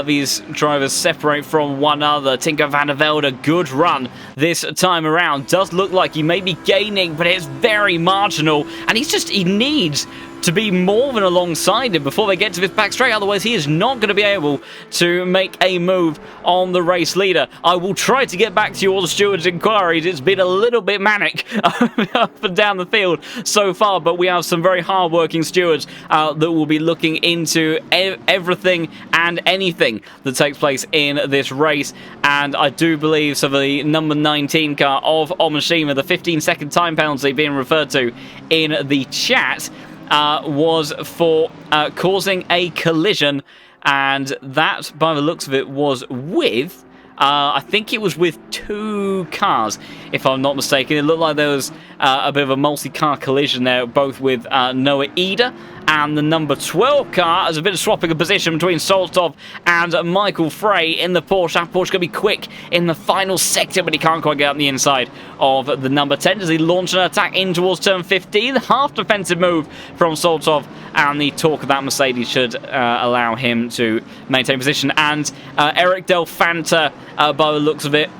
these drivers separate from one another. Tinko van der Velde, good run this time around. Does look like he may be gaining, but it's very marginal, and he needs to be more than alongside him before they get to this back straight. Otherwise, he is not going to be able to make a move on the race leader. I will try to get back to you all the stewards' inquiries. It's been a little bit manic up and down the field so far, but we have some very hard-working stewards that will be looking into everything and anything that takes place in this race. And I do believe, so the number 19 car of Omashima, the 15-second time penalty being referred to in the chat, was for causing a collision, and that, by the looks of it, was with, I think it was with 2 cars, if I'm not mistaken. It looked like there was a bit of a multi-car collision there, both with Noah Ida and the number 12 car. There's a bit of swapping of position between Solstov and Michael Frey in the Porsche. That Porsche going to be quick in the final sector, but he can't quite get on the inside of the number 10 as he launches an attack in towards turn 15. Half defensive move from Solstov, and the torque of that Mercedes should allow him to maintain position. And Eric Del Fanta, by the looks of it,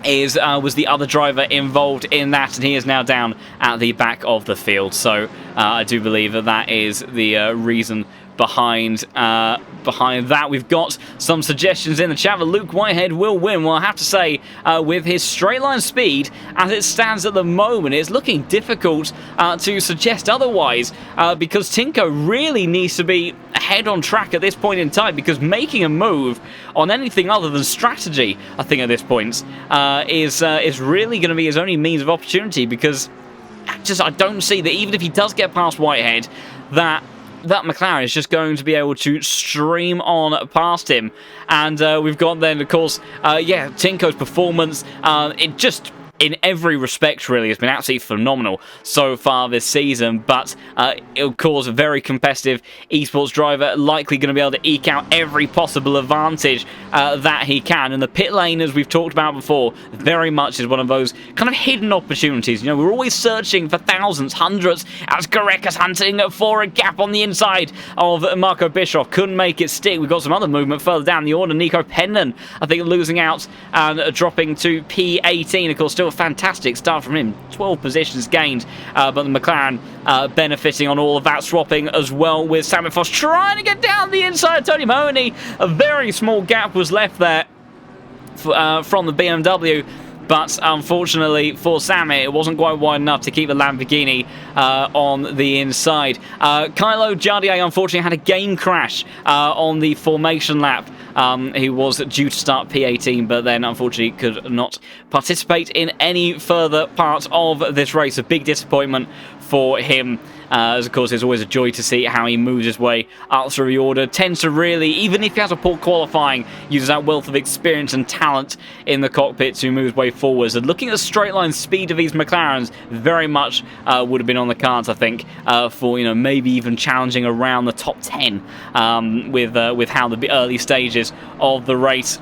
was the other driver involved in that, and he is now down at the back of the field. So I do believe that is the reason behind that. We've got some suggestions in the chat that Luke Whitehead will win. Well, I have to say, with his straight line speed as it stands at the moment, it's looking difficult to suggest otherwise, because Tinko really needs to be ahead on track at this point in time, because making a move on anything other than strategy, I think at this point, is really going to be his only means of opportunity, because I don't see that even if he does get past Whitehead, that McLaren is just going to be able to stream on past him. And we've got then, of course, Tinko's performance. It just, in every respect, really, has been absolutely phenomenal so far this season. But, of course, a very competitive esports driver, likely going to be able to eke out every possible advantage that he can. And the pit lane, as we've talked about before, very much is one of those kind of hidden opportunities. You know, we're always searching for thousands, hundreds, as Gareca's hunting for a gap on the inside of Marco Bischoff. Couldn't make it stick. We've got some other movement further down the order. Nico Penman, I think, losing out and dropping to P18. Of course, still a fantastic start from him. 12 positions gained, but the McLaren benefiting on all of that swapping as well, with Sammy Foss trying to get down the inside of Tony Mahoney. A very small gap was left there from the BMW, but unfortunately for Sammy, it wasn't quite wide enough to keep the Lamborghini on the inside. Kylo Jardier unfortunately had a game crash on the formation lap. He was due to start P18, but then unfortunately could not participate in any further part of this race. A big disappointment for him. As of course, it's always a joy to see how he moves his way up through the order. Tends to really, even if he has a poor qualifying, uses that wealth of experience and talent in the cockpit to move his way forwards. And looking at the straight line speed of these McLarens, very much would have been on the cards, I think, for maybe even challenging around the top 10 with how the early stages of the race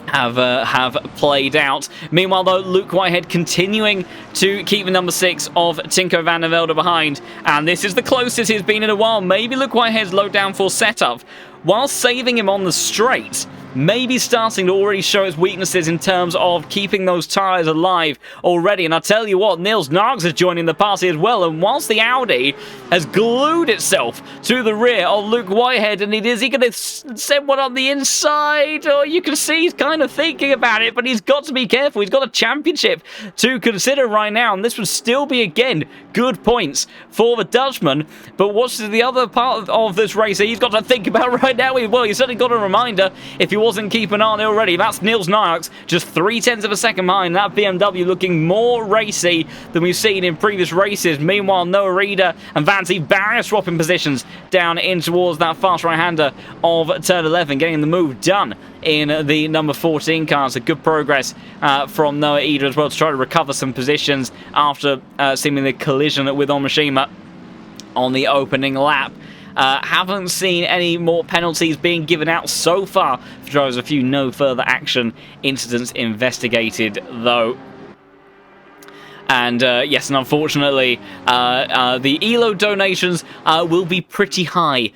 have played out. Meanwhile, though, Luke Whitehead continuing to keep the number 6 of Tinko van der Velde behind, and this is the closest he's been in a while. Maybe Luke Whitehead's low downforce setup, while saving him on the straight, maybe starting to already show its weaknesses in terms of keeping those tyres alive already. And I tell you what, Niels Nargs is joining the party as well, and whilst the Audi has glued itself to the rear of Luke Whitehead, and is he going to send one on the inside? Or you can see he's kind of thinking about it, but he's got to be careful. He's got a championship to consider right now, and this would still be, again, good points for the Dutchman. But what's the other part of this race he's got to think about right now? Well, he's certainly got a reminder, if he wasn't keeping on already. That's Niels Narks, just 0.3 of a second behind. That BMW looking more racy than we've seen in previous races. Meanwhile, Noah Reeder and Vancy barrier swapping positions down in towards that fast right-hander of turn 11, getting the move done in the number 14 car. So good progress from Noah Reeder as well to try to recover some positions after seemingly collision with Onmashima on the opening lap. Haven't seen any more penalties being given out so far for drivers. A few no further action incidents investigated, though. And yes, and unfortunately, the ELO donations will be pretty high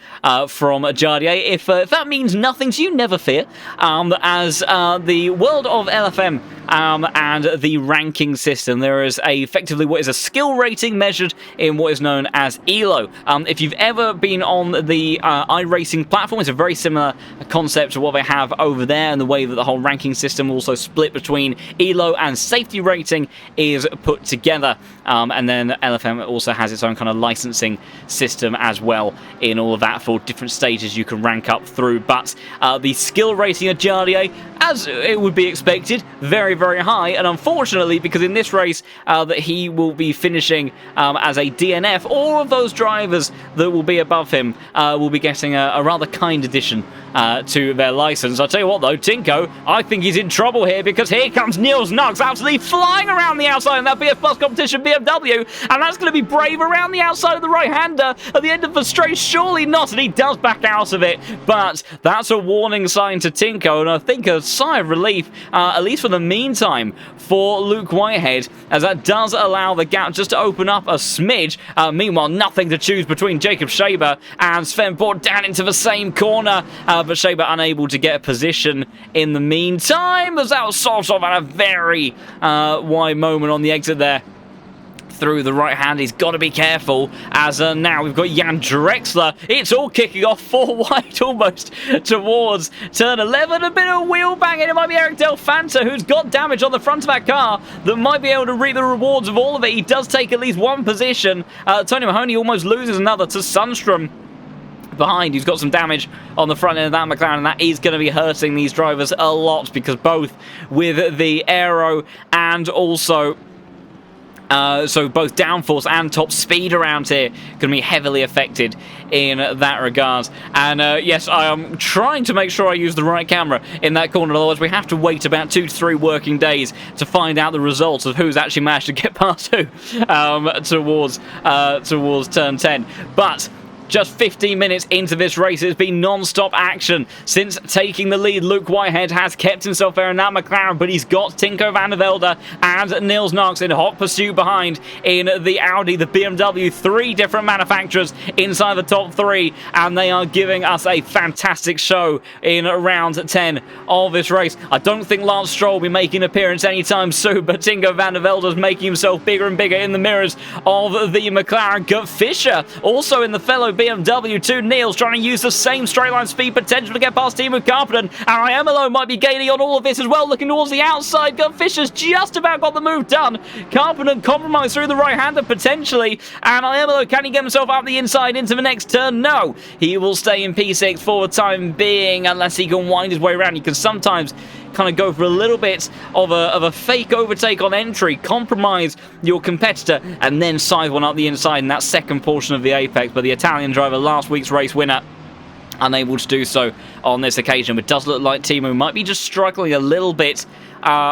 from Jardier. If that means nothing to you, never fear, as the world of LFM and the ranking system, there is effectively what is a skill rating measured in what is known as ELO. If you've ever been on the iRacing platform, it's a very similar concept to what they have over there, and the way that the whole ranking system also split between ELO and safety rating is put together. And then LFM also has its own kind of licensing system as well in all of that for different stages you can rank up through. But the skill rating of Jardier, as it would be expected, very, very high. And unfortunately, because in this race that he will be finishing as a DNF, all of those drivers that will be above him will be getting a rather kind addition to their license. I'll tell you what, though, Tinko, I think he's in trouble here because here comes Niels Knox absolutely flying around the outside in that BF Plus competition BMW, and that's going to be Brave around the outside of the right-hander at the end of the straight. Surely not, and he does back out of it, but that's a warning sign to Tinko, and I think a sigh of relief, at least for the meantime, for Luke Whitehead, as that does allow the gap just to open up a smidge. Meanwhile, nothing to choose between Jacob Schaber and Sven Bohr down into the same corner, but Schaber unable to get a position in the meantime, as that was sort of at a very wide moment on the exit there. Through the right hand, he's got to be careful, as now we've got Jan Drexler. It's all kicking off 4 wide almost towards turn 11. A bit of wheel banging. It might be Eric Del Fanta who's got damage on the front of that car that might be able to reap the rewards of all of it. He does take at least one position. Tony Mahoney almost loses another to Sundstrom behind, who's got some damage on the front end of that McLaren, and that is going to be hurting these drivers a lot, because both with the aero and also so both downforce and top speed around here going to be heavily affected in that regard. And yes, I am trying to make sure I use the right camera in that corner, otherwise we have to wait about 2 to 3 working days to find out the results of who's actually managed to get past who towards turn 10. But just 15 minutes into this race, it's been non-stop action since taking the lead. Luke Whitehead has kept himself there in that McLaren, but he's got Tinko van der Velde and Niels Knox in hot pursuit behind in the Audi, the BMW, 3 different manufacturers inside the top 3, and they are giving us a fantastic show in round 10 of this race. I don't think Lance Stroll will be making an appearance anytime soon, but Tinko van der Velde is making himself bigger and bigger in the mirrors of the McLaren. Gut Fischer also in the fellow BMW, 2 Niels trying to use the same straight line speed potential to get past Timo Karppinen, and Iamolo might be gaining on all of this as well, looking towards the outside. Gut Fischer's just about got the move done. Karppinen compromised through the right-hander potentially, and Iamolo, can he get himself out the inside into the next turn? No, he will stay in P6 for the time being, unless he can wind his way around. He can sometimes kind of go for a little bit of a fake overtake on entry, compromise your competitor, and then side one up the inside in that second portion of the apex. But the Italian driver, last week's race winner, unable to do so on this occasion. It does look like Timo might be just struggling a little bit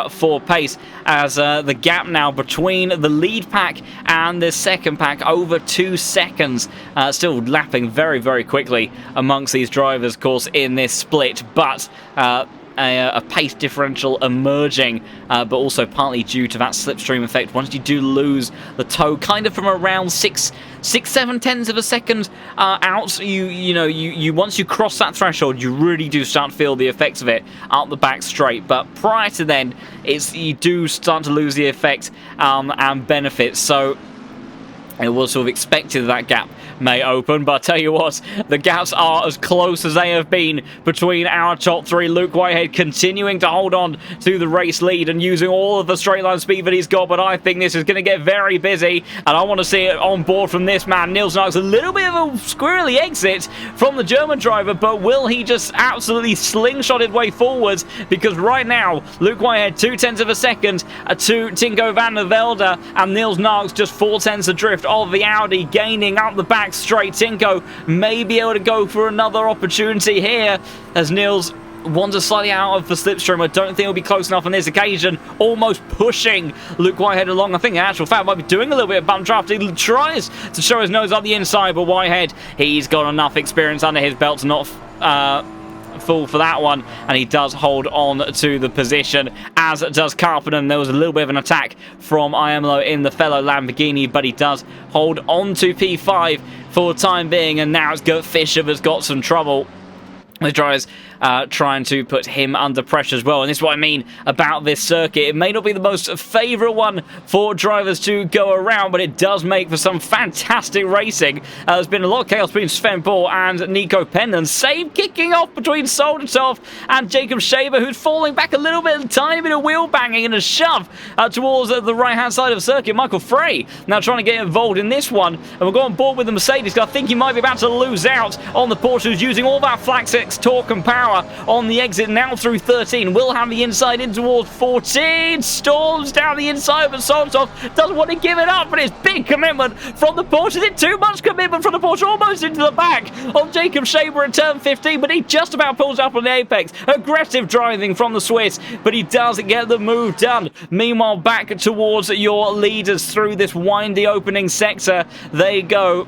for pace, as the gap now between the lead pack and the second pack over 2 seconds, still lapping very, very quickly amongst these drivers, of course, in this split, but a pace differential emerging, but also partly due to that slipstream effect. Once you do lose the toe, kind of from around 6-7 tenths of a second out, you once you cross that threshold, you really do start to feel the effects of it up the back straight. But prior to then, you do start to lose the effect and benefits. So it was sort of expected that gap may open, but I tell you what, the gaps are as close as they have been between our top 3. Luke Whitehead continuing to hold on to the race lead and using all of the straight line speed that he's got, but I think this is going to get very busy, and I want to see it on board from this man. Niels Knox, a little bit of a squirrely exit from the German driver, but will he just absolutely slingshot his way forwards? Because right now, Luke Whitehead 0.2 of a second to Tinko van der Velde, and Niels Knox just 0.4 adrift of the Audi, gaining up the back straight. Tinko may be able to go for another opportunity here, as Niels wanders slightly out of the slipstream. I don't think he'll be close enough on this occasion, almost pushing Luke Whitehead along. I think in actual fact might be doing a little bit of bump draft. He tries to show his nose up the inside, but Whitehead, he's got enough experience under his belt to not fall for that one, and he does hold on to the position, as does Karppinen. There was a little bit of an attack from Iamolo in the fellow Lamborghini, but he does hold on to P5 for the time being, and now it's Gut Fischer that's got some trouble. The drivers trying to put him under pressure as well, and this is what I mean about this circuit. It may not be the most favourite one for drivers to go around, but it does make for some fantastic racing. There's been a lot of chaos between Sven Bohr and Nico Penland. Same kicking off between Soldatov and Jacob Schaber, who's falling back a little bit, a tiny bit of wheel banging and a shove towards the right-hand side of the circuit. Michael Frey now trying to get involved in this one, and we'll go on board with the Mercedes. I think he might be about to lose out on the Porsche, who's using all that flat six torque and power. power on the exit now through 13. Will have the inside in towards 14. Storms down the inside, but Soltov doesn't want to give it up. But it's big commitment from the Porsche. Is it too much commitment from the Porsche? Almost into the back of Jacob Shaber at turn 15, but he just about pulls up on the apex. Aggressive driving from the Swiss, but he does get the move done. Meanwhile, back towards your leaders through this windy opening sector they go.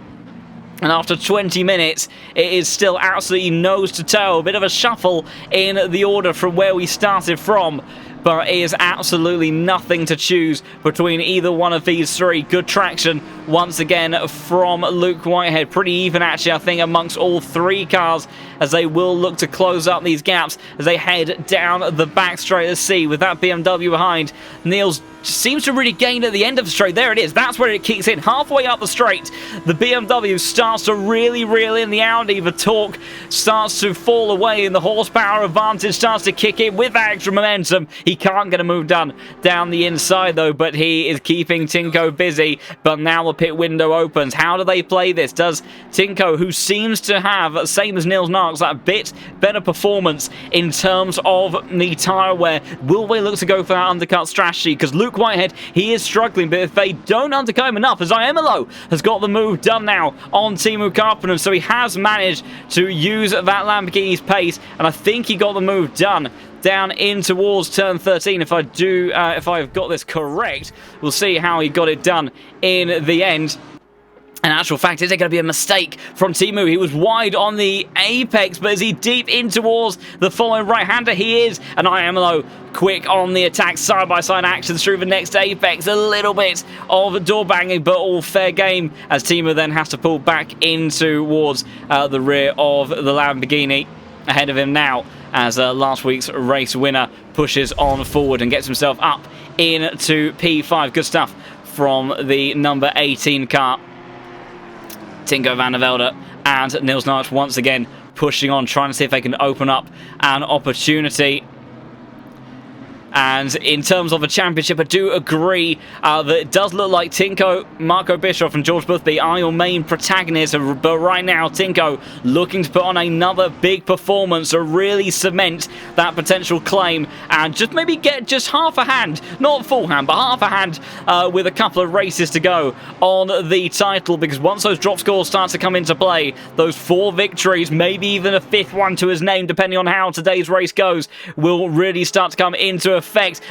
And after 20 minutes, it is still absolutely nose to toe. A bit of a shuffle in the order from where we started from. But it is absolutely nothing to choose between either one of these three. Good traction once again from Luke Whitehead. Pretty even, actually, I think, amongst all three cars as they will look to close up these gaps as they head down the back straight. Let's see, with that BMW behind, Niels seems to really gain at the end of the straight. There it is. That's where it kicks in. Halfway up the straight, the BMW starts to really reel in the Audi. The torque starts to fall away and the horsepower advantage starts to kick in with that extra momentum. He can't get a move done down the inside, though, but he is keeping Tinko busy. But now the pit window opens. How do they play this? Does Tinko, who seems to have, same as Niels Narks, that bit better performance in terms of the tyre wear, will they look to go for that undercut strategy? Because Luke Whitehead, he is struggling, but if they don't undercut him enough, as Iemelo has got the move done now on Teemu Karppinen, so he has managed to use that Lamborghini's pace, and I think he got the move done down in towards turn 13. If I've got this correct, we'll see how he got it done in the end. In actual fact, is it going to be a mistake from Teemu? He was wide on the apex, but is he deep in towards the following right-hander? He is, and Iemelo quick on the attack, side-by-side actions through the next apex. A little bit of door banging, but all fair game as Teemu then has to pull back in towards the rear of the Lamborghini. Ahead of him now as last week's race winner pushes on forward and gets himself up into P5. Good stuff from the number 18 car. Tinko van der Velde and Niels Narks once again pushing on, trying to see if they can open up an opportunity. And in terms of a championship, I do agree that it does look like Tinko, Marco Bischoff and George Boothby are your main protagonists. But right now, Tinko looking to put on another big performance to really cement that potential claim and just maybe get just half a hand, not full hand, but half a hand with a couple of races to go on the title. Because once those drop scores start to come into play, those 4 victories, maybe even a 5th one to his name, depending on how today's race goes, will really start to come into effect.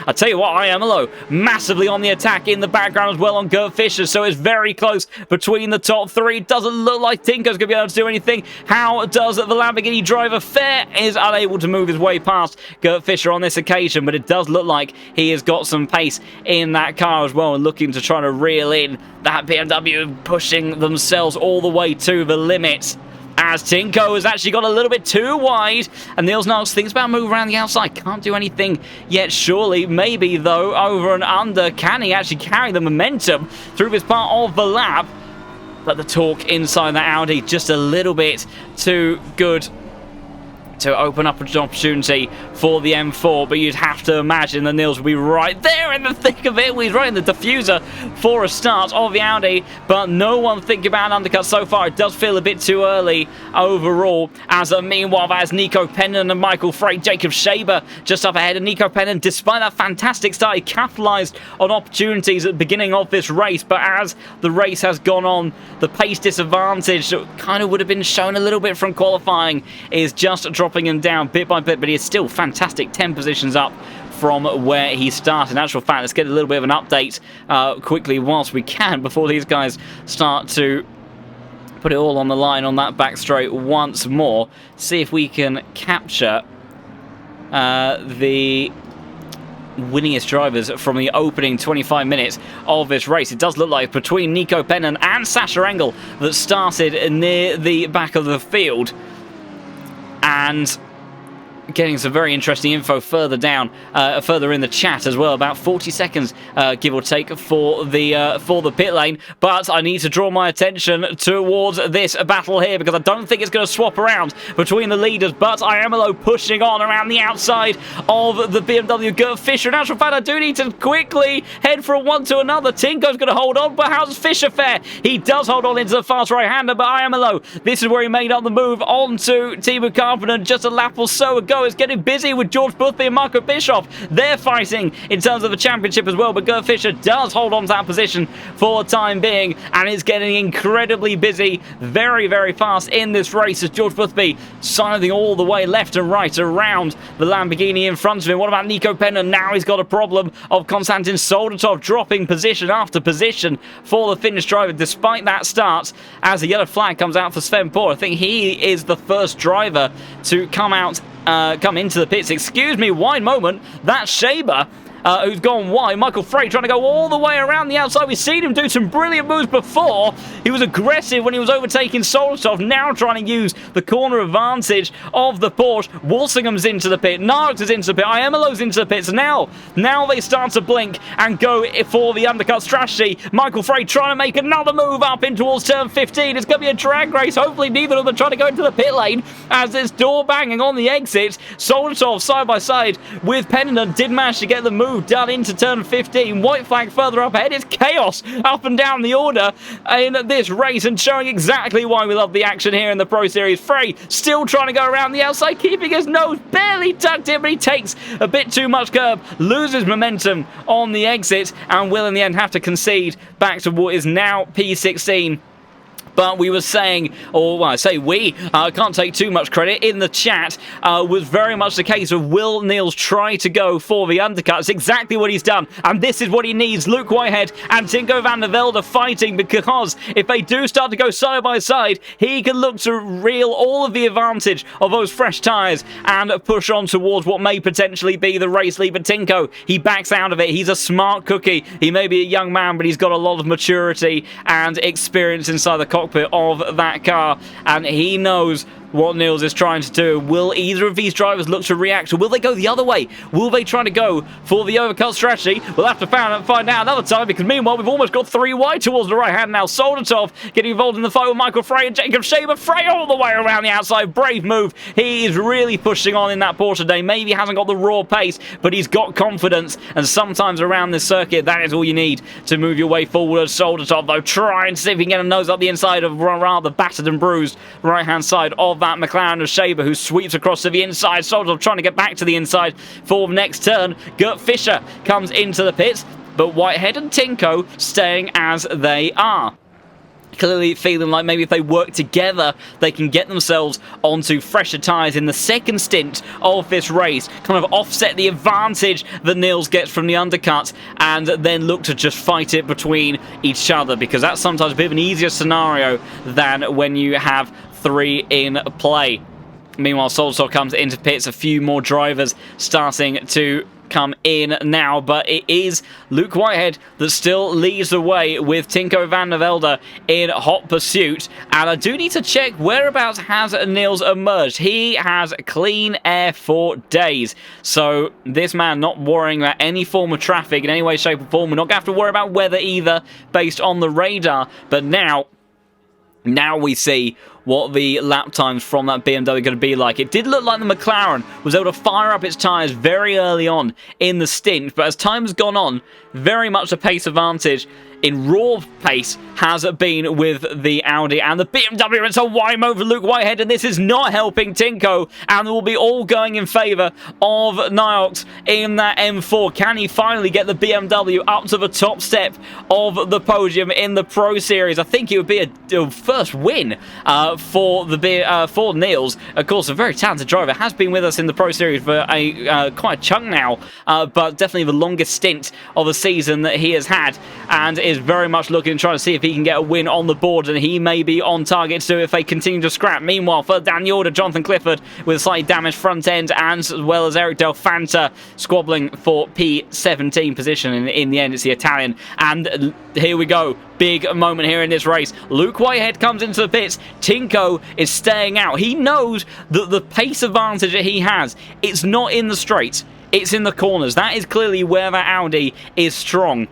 I tell you what, Iemelo massively on the attack in the background as well on Gert Fischer, so it's very close between the top 3. Doesn't look like Tinko's going to be able to do anything. How does the Lamborghini driver fare? Is unable to move his way past Gert Fischer on this occasion, but it does look like he has got some pace in that car as well and looking to try to reel in that BMW, pushing themselves all the way to the limit. As Tinko has actually got a little bit too wide, and Niels Narks thinks about moving around the outside. Can't do anything yet, surely. Maybe, though, over and under. Can he actually carry the momentum through this part of the lap? But the torque inside that Audi just a little bit too good to open up an opportunity for the M4, but you'd have to imagine that Niels will be right there in the thick of it. He's right in the diffuser for a start of the Audi, but no one thinking about an undercut so far. It does feel a bit too early overall, as meanwhile as Nico Pennon and Michael Frey, Jacob Shaber just up ahead, and Nico Pennon, despite that fantastic start, he capitalised on opportunities at the beginning of this race, but as the race has gone on, the pace disadvantage that kind of would have been shown a little bit from qualifying is just dropping him down bit by bit, but he is still fantastic 10 positions up from where he started. In actual fact, let's get a little bit of an update quickly whilst we can before these guys start to put it all on the line on that back straight once more. See if we can capture the winningest drivers from the opening 25 minutes of this race. It does look like between Nico Pennon and Sasha Engel that started near the back of the field. And getting some very interesting info further down, further in the chat as well. About 40 seconds, give or take, for the pit lane. But I need to draw my attention towards this battle here because I don't think it's going to swap around between the leaders. But Iamolo pushing on around the outside of the BMW. Gert Fischer. In actual fact, I do need to quickly head from one to another. Tinko's going to hold on, but how does Fischer fare? He does hold on into the fast right-hander, but Iamolo, this is where he made up the move onto Timo Carpenter just a lap or so ago. It's getting busy with George Boothby and Marco Bischoff. They're fighting in terms of the championship as well, but Gert Fischer does hold on to that position for the time being, and is getting incredibly busy, very, very fast in this race as George Boothby sidling all the way left and right around the Lamborghini in front of him. What about Nico Penna? Now he's got a problem of Konstantin Soldatov dropping position after position for the Finnish driver, despite that start, as the yellow flag comes out for Sven Poor. I think he is the first driver to come into the pits. Excuse me, wide moment. That's Shaber, who's gone wide. Michael Frey trying to go all the way around the outside. We've seen him do some brilliant moves before. He was aggressive when he was overtaking Solotov, now trying to use the corner advantage of the Porsche. Walsingham's into the pit. Narks is into the pit. Iamolo's into the pits. Now they start to blink and go for the undercut strategy. Michael Frey trying to make another move up in towards turn 15. It's going to be a drag race. Hopefully neither of them are trying to go into the pit lane as there's door banging on the exit. Solotov side by side with Pennington did manage to get the move done into turn 15. White flag further up ahead. It's chaos up and down the order in this race, and showing exactly why we love the action here in the Pro Series. Frey still trying to go around the outside, keeping his nose barely tucked in, but he takes a bit too much curb, loses momentum on the exit, and will in the end have to concede back to what is now P16. But we were saying, or well, I say we, can't take too much credit, in the chat, was very much the case of will Niels try to go for the undercut. It's exactly what he's done, and this is what he needs. Luke Whitehead and Tinko van der Velde fighting, because if they do start to go side by side, he can look to reel all of the advantage of those fresh tyres and push on towards what may potentially be the race lead. But Tinko, he backs out of it. He's a smart cookie. He may be a young man, but he's got a lot of maturity and experience inside the cockpit of that car, and he knows what Niels is trying to do. Will either of these drivers look to react, or will they go the other way? Will they try to go for the overcut strategy? We'll have to find out another time, because meanwhile we've almost got three wide towards the right hand now. Soldatov getting involved in the fight with Michael Frey and Jacob Shaber. Frey all the way around the outside. Brave move. He is really pushing on in that Porsche today. Maybe hasn't got the raw pace, but he's got confidence, and sometimes around this circuit that is all you need to move your way forward. Soldatov though trying to see if he can get a nose up the inside of rather battered and bruised right hand side of that McLaren of Shaber, who sweeps across to the inside. Soldatov trying to get back to the inside for the next turn. Gert Fischer comes into the pits, but Whitehead and Tinko staying as they are. Clearly feeling like maybe if they work together, they can get themselves onto fresher tyres in the second stint of this race, kind of offset the advantage that Niels gets from the undercut, and then look to just fight it between each other, because that's sometimes a bit of an easier scenario than when you have three in play. Meanwhile, Solsor comes into pits. A few more drivers starting to come in now, but it is Luke Whitehead that still leads the way with Tinko van der Velde in hot pursuit. And I do need to check whereabouts has Niels emerged. He has clean air for days, so this man not worrying about any form of traffic in any way, shape or form. We're not going to have to worry about weather either based on the radar, but now we see what the lap times from that BMW are going to be like. It did look like the McLaren was able to fire up its tyres very early on in the stint, but as time has gone on, very much a pace advantage in raw pace has been with the Audi and the BMW. It's a wide move for Luke Whitehead, and this is not helping Tinko, and will be all going in favour of Niox in that M4. Can he finally get the BMW up to the top step of the podium in the Pro Series? I think it would be a first win for Niels. Of course, a very talented driver, has been with us in the Pro Series for quite a chunk now, but definitely the longest stint of the season that he has had, and is very much looking, trying to see if he can get a win on the board, and he may be on target to if they continue to scrap. Meanwhile, further down the order, Jonathan Clifford with a slightly damaged front end, and as well as Eric Del Fanta squabbling for P17 position. In the end, it's the Italian, and here we go. big moment here in this race. Luke Whitehead comes into the pits. Tinko is staying out. He knows that the pace advantage that he has, it's not in the straights, it's in the corners. That is clearly where that Audi is strong.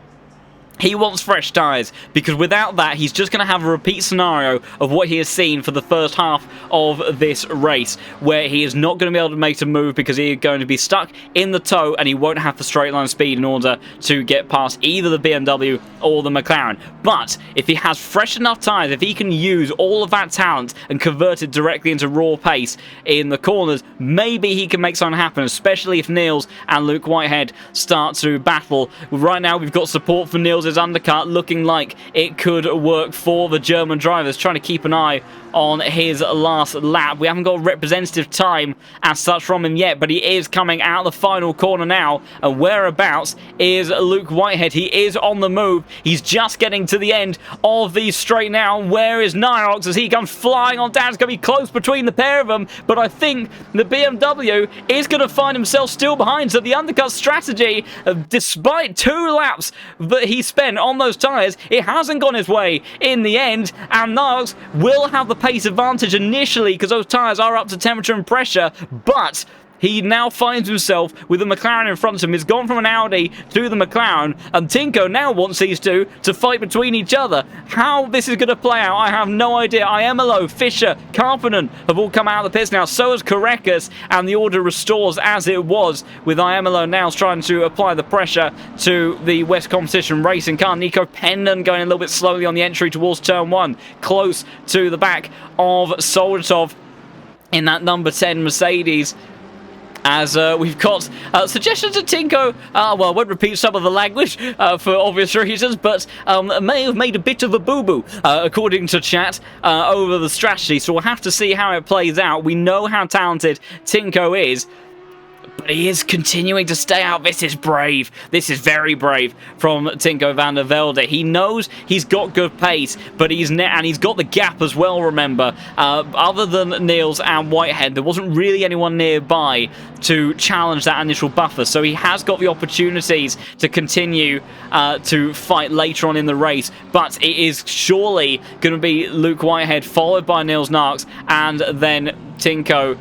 He wants fresh tyres, because without that, he's just going to have a repeat scenario of what he has seen for the first half of this race, where he is not going to be able to make a move because he is going to be stuck in the tow and he won't have the straight line speed in order to get past either the BMW or the McLaren. But if he has fresh enough tyres, if he can use all of that talent and convert it directly into raw pace in the corners, maybe he can make something happen, especially if Niels and Luke Whitehead start to battle. Right now, we've got support for Niels' undercut, looking like it could work for the German drivers, trying to keep an eye on his last lap. We haven't got a representative time as such from him yet, but he is coming out the final corner now, and whereabouts is Luke Whitehead? He is on the move. He's just getting to the end of the straight now. Where is Nyrox as he comes flying on down? It's going to be close between the pair of them, but I think the BMW is going to find himself still behind, so the undercut strategy, despite 2 laps that he spent on those tyres, it hasn't gone his way in the end, and Nyrox will have the pace advantage initially because those tyres are up to temperature and pressure, but he now finds himself with the McLaren in front of him. He's gone from an Audi to the McLaren, and Tinko now wants these two to fight between each other. How this is going to play out, I have no idea. Iemelo, Fischer, Karppinen have all come out of the pits now. So has Korekis, and the order restores as it was, with Iemelo now trying to apply the pressure to the West Competition racing car. Nico Pendon going a little bit slowly on the entry towards turn 1, close to the back of Soldatov in that number 10 Mercedes. As we've got suggestions of Tinko, well, I won't repeat some of the language for obvious reasons, but may have made a bit of a boo-boo, according to chat, over the strategy. So we'll have to see how it plays out. We know how talented Tinko is, but he is continuing to stay out. This is brave. This is very brave from Tinko van der Velde. He knows he's got good pace, but he's got the gap as well, remember. Other than Niels and Whitehead, there wasn't really anyone nearby to challenge that initial buffer, so he has got the opportunities to continue to fight later on in the race, but it is surely going to be Luke Whitehead, followed by Niels Narks, and then Tinko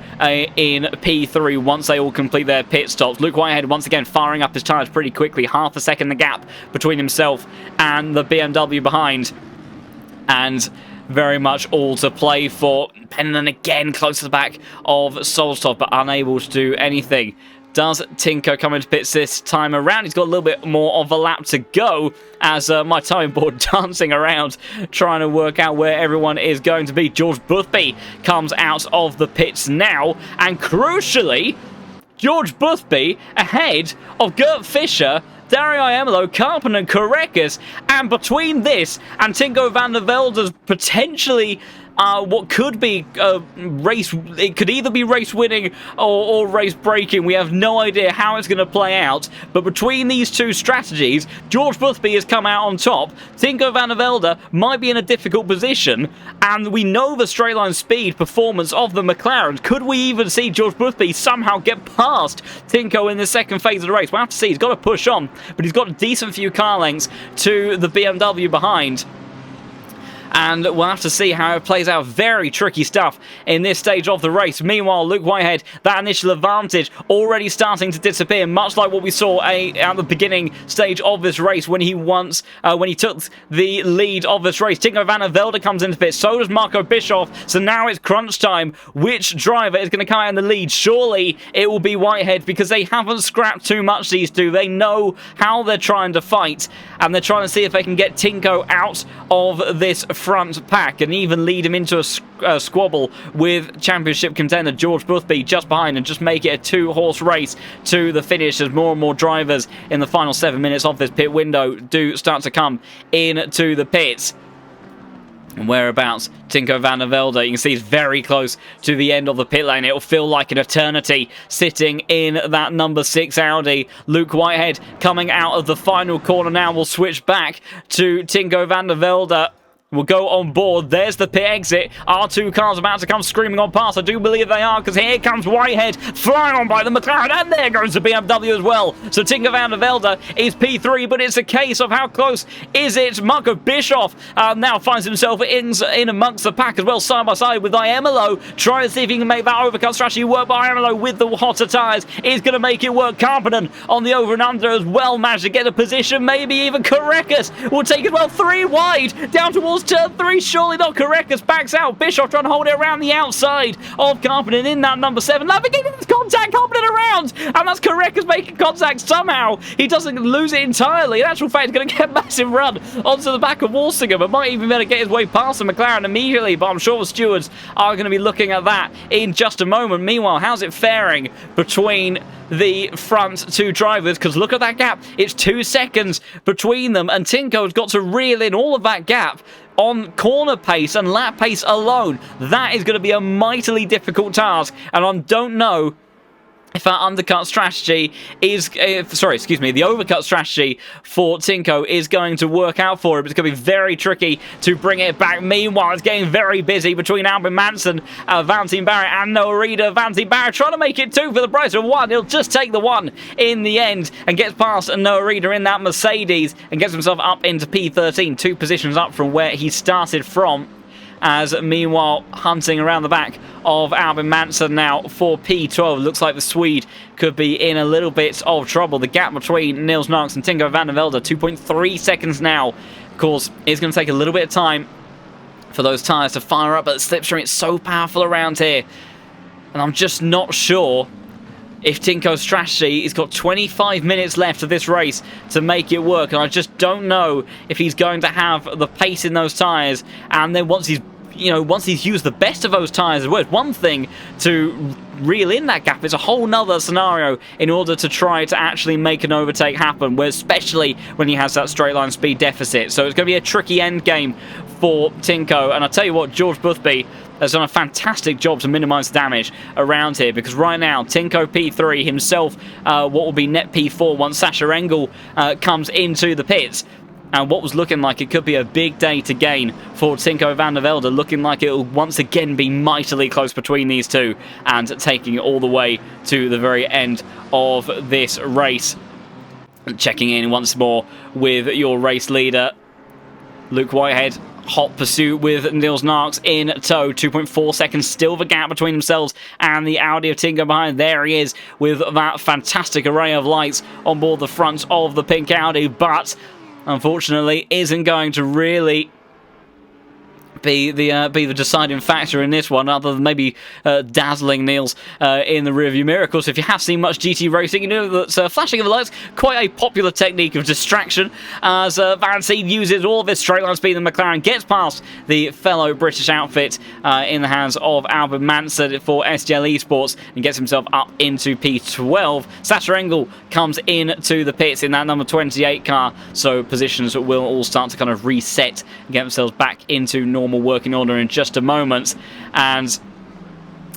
in P3 once they all complete their pit stops. Luke Whitehead once again firing up his tyres pretty quickly, half a second the gap between himself and the BMW behind, and very much all to play for. Pendon again close to the back of Solstov, but unable to do anything. Does Tinko come into pits this time around? He's got a little bit more of a lap to go, as my time board dancing around trying to work out where everyone is going to be. George Boothby comes out of the pits now, and crucially, George Boothby ahead of Gert Fischer, Dario Iemelo, Karppinen and Korekis, and between this and Tinko van der Velde's potentially what could be race, it could either be race winning or race breaking. We have no idea how it's going to play out, but between these two strategies, George Boothby has come out on top. Tinko van der Velde might be in a difficult position, and we know the straight line speed performance of the McLaren. Could we even see George Boothby somehow get past Tinko in the second phase of the race? We'll have to see. He's got to push on, but he's got a decent few car lengths to the BMW behind, and we'll have to see how it plays out. Very tricky stuff in this stage of the race. Meanwhile, Luke Whitehead, that initial advantage already starting to disappear, much like what we saw at the beginning stage of this race when he took the lead of this race. Tinko van der Velde comes into pit, so does Marco Bischoff, so now it's crunch time. Which driver is going to come out in the lead? Surely it will be Whitehead, because they haven't scrapped too much, these two. They know how they're trying to fight, and they're trying to see if they can get Tinko out of this front pack and even lead him into a squabble with championship contender George Boothby just behind, and just make it a two-horse race to the finish, as more and more drivers in the final 7 minutes of this pit window do start to come into the pits. And whereabouts Tinko van der Velde, you can see he's very close to the end of the pit lane. It'll feel like an eternity sitting in that number 6 Audi. Luke Whitehead coming out of the final corner now. We'll switch back to Tinko van der Velde. will go on board. There's the pit exit. Our two cars about to come screaming on past. I do believe they are, because here comes Whitehead flying on by the McLaren, and there goes the BMW as well. So Tinker van der Velde is P3, but it's a case of how close is it. Marco Bischoff now finds himself in amongst the pack as well, side by side with Iemelo, trying to see if he can make that overcut strategy work. But Iemelo with the hotter tyres is going to make it work. Karppinen on the over and under as well, managed to get a position. Maybe even Korekas will take it well, 3 wide down towards turn 3. Surely not. Korekas backs out. Bischoff trying to hold it around the outside of Karppinen in that number 7. Navigating this contact, Karppinen around, and that's Korekas making contact somehow. He doesn't lose it entirely. In actual fact, he's going to get a massive run onto the back of Walsingham, but might even be able to get his way past the McLaren immediately. But I'm sure the stewards are going to be looking at that in just a moment. Meanwhile, how's it faring between the front two drivers? Because look at that gap. It's 2 seconds between them, and Tinko's got to reel in all of that gap on corner pace and lap pace alone. That is going to be a mightily difficult task, and I don't know if our undercut strategy is, the overcut strategy for Tinko is going to work out for him. It's going to be very tricky to bring it back. Meanwhile, it's getting very busy between Albin Manson, Valentin Barrett, and Noah Reader. Valentin Barrett trying to make it 2 for the price of 1. He'll just take the 1 in the end and gets past Noah Reader in that Mercedes and gets himself up into P13, 2 positions up from where he started from. As meanwhile, hunting around the back of Albin Manson now for P12. Looks like the Swede could be in a little bit of trouble. The gap between Niels Knox and Tinko van der Velde, 2.3 seconds now. Of course, it's going to take a little bit of time for those tyres to fire up, but the slipstream is so powerful around here. And I'm just not sure if Tinko's strategy, he's got 25 minutes left of this race to make it work, and I just don't know if he's going to have the pace in those tyres. And then once he's used the best of those tyres, it's one thing to reel in that gap. It's a whole nother scenario in order to try to actually make an overtake happen, where especially when he has that straight line speed deficit. So it's going to be a tricky end game for Tinko. And I tell you what, George Boothby has done a fantastic job to minimise damage around here, because right now Tinko P3 himself, what will be net P4 once Sasha Engel comes into the pits. And what was looking like it could be a big day to gain for Tinko van der Velde, looking like it will once again be mightily close between these two and taking it all the way to the very end of this race. Checking in once more with your race leader, Luke Whitehead. Hot pursuit with Niels Knox in tow. 2.4 seconds still the gap between themselves and the Audi of Tinko behind. There he is with that fantastic array of lights on board the front of the pink Audi, but unfortunately isn't going to really be the deciding factor in this one, other than maybe dazzling Niels in the rearview mirror. Of course, if you have seen much GT racing, you know that flashing of the lights, quite a popular technique of distraction, as Van Seen uses all of his straight line speed, and McLaren gets past the fellow British outfit in the hands of Albin Manson for SGL Esports and gets himself up into P12. Sasha Engel comes into the pits in that number 28 car, so positions will all start to kind of reset and get themselves back into normal working order in just a moment. And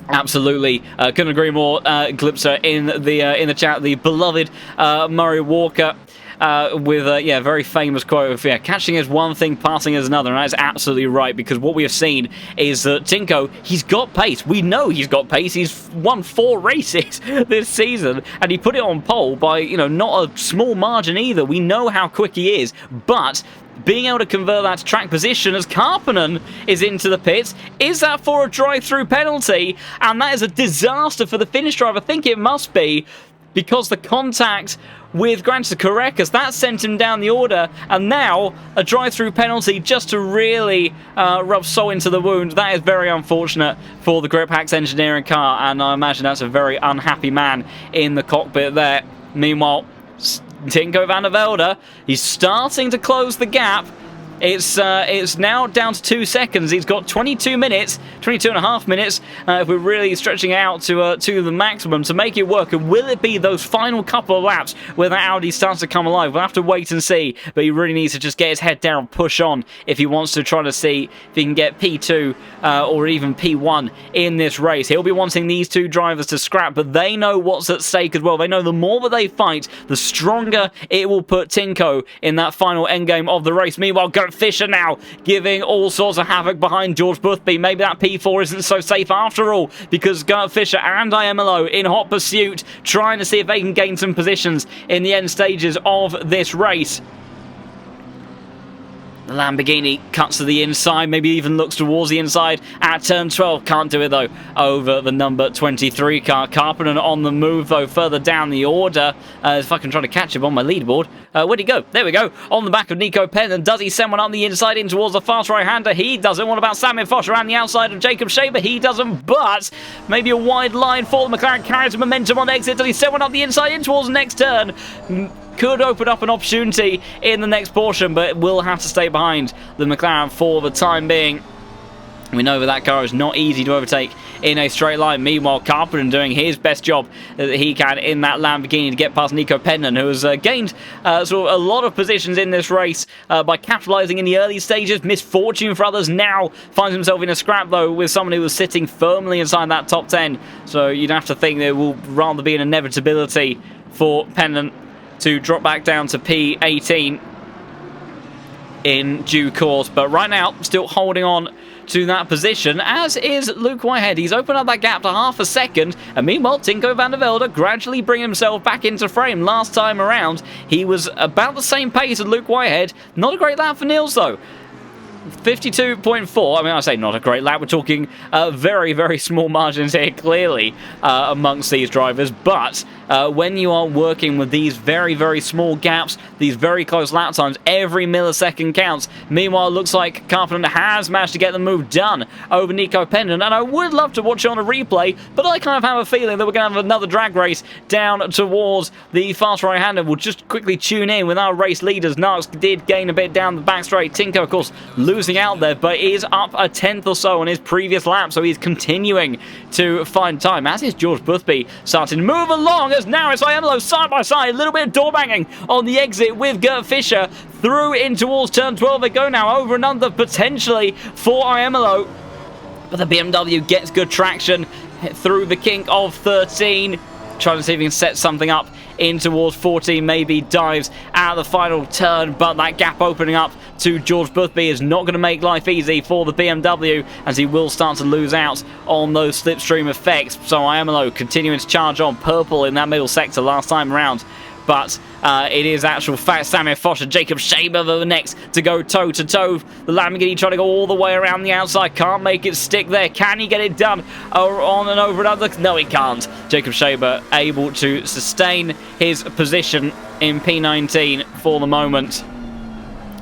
absolutely couldn't agree more. Glipser in the chat, the beloved Murray Walker with a very famous quote of catching is one thing, passing is another, and that is absolutely right, because what we have seen is that Tinko, he's got pace. We know he's got pace. He's won 4 races this season, and he put it on pole by not a small margin either. We know how quick he is, but being able to convert that to track position as Karppinen is into the pits, is that for a drive-through penalty? And that is a disaster for the Finnish driver. I think it must be, because the contact with Granted Korekas, that sent him down the order, and now a drive-through penalty just to really rub salt into the wound. That is very unfortunate for the Grip Hacks engineering car, and I imagine that's a very unhappy man in the cockpit there. Meanwhile, Tinko van der Velde, he's starting to close the gap. It's now down to 2 seconds. He's got 22 minutes, 22 and a half minutes, if we're really stretching out to the maximum to make it work. And will it be those final couple of laps where that Audi starts to come alive? We'll have to wait and see, but he really needs to just get his head down and push on if he wants to try to see if he can get P2 or even P1 in this race. He'll be wanting these two drivers to scrap, but they know what's at stake as well. They know the more that they fight, the stronger it will put Tinko in that final endgame of the race. Meanwhile, Gert Fischer now giving all sorts of havoc behind George Boothby. Maybe that P4 isn't so safe after all, because Gert Fischer and IMLO in hot pursuit, trying to see if they can gain some positions in the end stages of this race. The Lamborghini cuts to the inside, maybe even looks towards the inside at turn 12. Can't do it, though, over the number 23 car. Carpenter on the move, though, further down the order. If I can try to catch him on my leaderboard. Where'd he go? There we go. On the back of Nico Penn. Does he send one on the inside in towards the fast right-hander? He doesn't. What about Samir Foch around the outside of Jacob Shaber? He doesn't, but maybe a wide line for the McLaren. Carries momentum on exit. Does he send one up the inside in towards the next turn? Could open up an opportunity in the next portion, but will have to stay behind the McLaren for the time being. We know that car is not easy to overtake in a straight line. Meanwhile, Carpenter doing his best job that he can in that Lamborghini to get past Nico Pennon, who has gained sort of a lot of positions in this race by capitalising in the early stages. Misfortune for others. Now finds himself in a scrap, though, with someone who was sitting firmly inside that top 10. So you'd have to think there will rather be an inevitability for Pennon to drop back down to P18 in due course. But right now, still holding on to that position, as is Luke Whitehead. He's opened up that gap to half a second, and meanwhile, Tinko van der Velde gradually bringing himself back into frame. Last time around, he was about the same pace as Luke Whitehead. Not a great lap for Niels, though. 52.4. I mean, I say not a great lap. We're talking very, very small margins here, clearly, amongst these drivers. But when you are working with these very, very small gaps, these very close lap times, every millisecond counts. Meanwhile, it looks like Carpenter has managed to get the move done over Nico Pendon. And I would love to watch it on a replay, but I kind of have a feeling that we're going to have another drag race down towards the fast right-hander. We'll just quickly tune in with our race leaders. Narks did gain a bit down the back straight. Tinko, of course, losing out there, but is up a tenth or so on his previous lap, so he's continuing to find time, as is George Boothby starting to move along, as now it's IMLO side by side, a little bit of door banging on the exit with Gert Fischer. Through in towards turn 12 they go now, over and under potentially for IMLO, but the BMW gets good traction through the kink of 13, trying to see if he can set something up in towards 14, maybe dives out of the final turn, but that gap opening up to George Boothby is not going to make life easy for the BMW, as he will start to lose out on those slipstream effects. So IMLO continuing to charge on. Purple in that middle sector last time around, but it is actual fact Samir Foch and Jacob Shaber the next to go toe-to-toe. The Lamborghini trying to go all the way around the outside. Can't make it stick there. Can he get it done on and over another? No, he can't. Jacob Shaber able to sustain his position in P19 for the moment.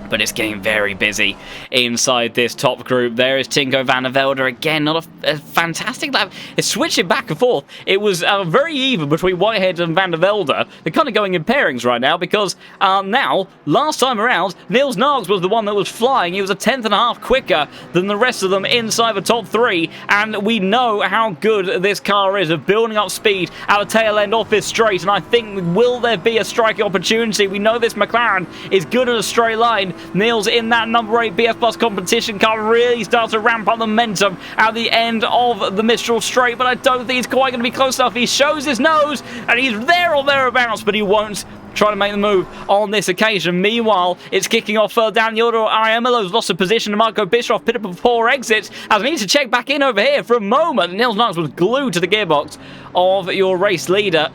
But it's getting very busy inside this top group. There is Tinko van der Velde again. Not a fantastic lap. It's switching back and forth. It was very even between Whitehead and van der Velde. They're kind of going in pairings right now, because now, last time around, Niels Narks was the one that was flying. He was a tenth and a half quicker than the rest of them inside the top three. And we know how good this car is at building up speed at the tail end off this straight. And I think, will there be a striking opportunity? We know this McLaren is good at a straight line. Niels in that number 8 BS Plus competition car really starts to ramp up the momentum at the end of the Mistral straight, but I don't think he's quite going to be close enough. He shows his nose, and he's there or thereabouts, but he won't try to make the move on this occasion. Meanwhile, it's kicking off further down the order. IMLO's lost a position to Marco Bischoff. Bit of a poor exit, as we need to check back in over here for a moment. Niels Narks was glued to the gearbox of your race leader.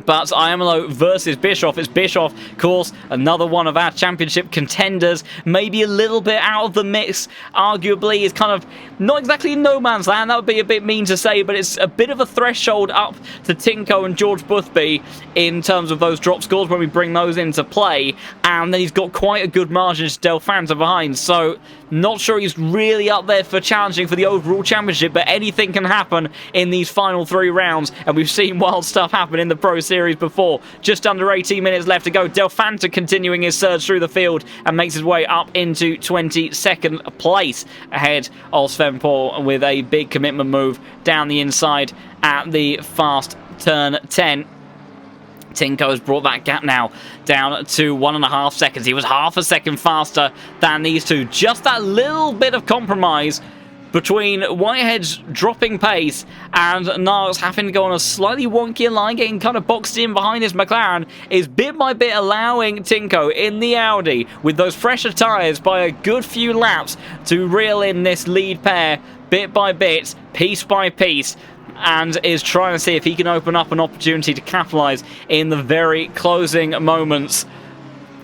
But IMLO versus Bischoff. It's Bischoff, of course, another one of our championship contenders. Maybe a little bit out of the mix. Arguably, is kind of not exactly no man's land. That would be a bit mean to say, but it's a bit of a threshold up to Tinko and George Boothby in terms of those drop scores when we bring those into play. And then he's got quite a good margin to Delfanta behind. So, not sure he's really up there for challenging for the overall championship, but anything can happen in these final 3 rounds. And we've seen wild stuff happen in the Pro Series before. Just under 18 minutes left to go. Delfanta continuing his surge through the field and makes his way up into 22nd place ahead of Sven Paul with a big commitment move down the inside at the fast turn 10. Tinko has brought that gap now down to 1.5 seconds. He was half a second faster than these two. Just that little bit of compromise between Whitehead's dropping pace and Narks having to go on a slightly wonkier line, getting kind of boxed in behind his McLaren, is bit by bit allowing Tinko in the Audi with those fresher tyres by a good few laps to reel in this lead pair bit by bit, piece by piece, and is trying to see if he can open up an opportunity to capitalise in the very closing moments.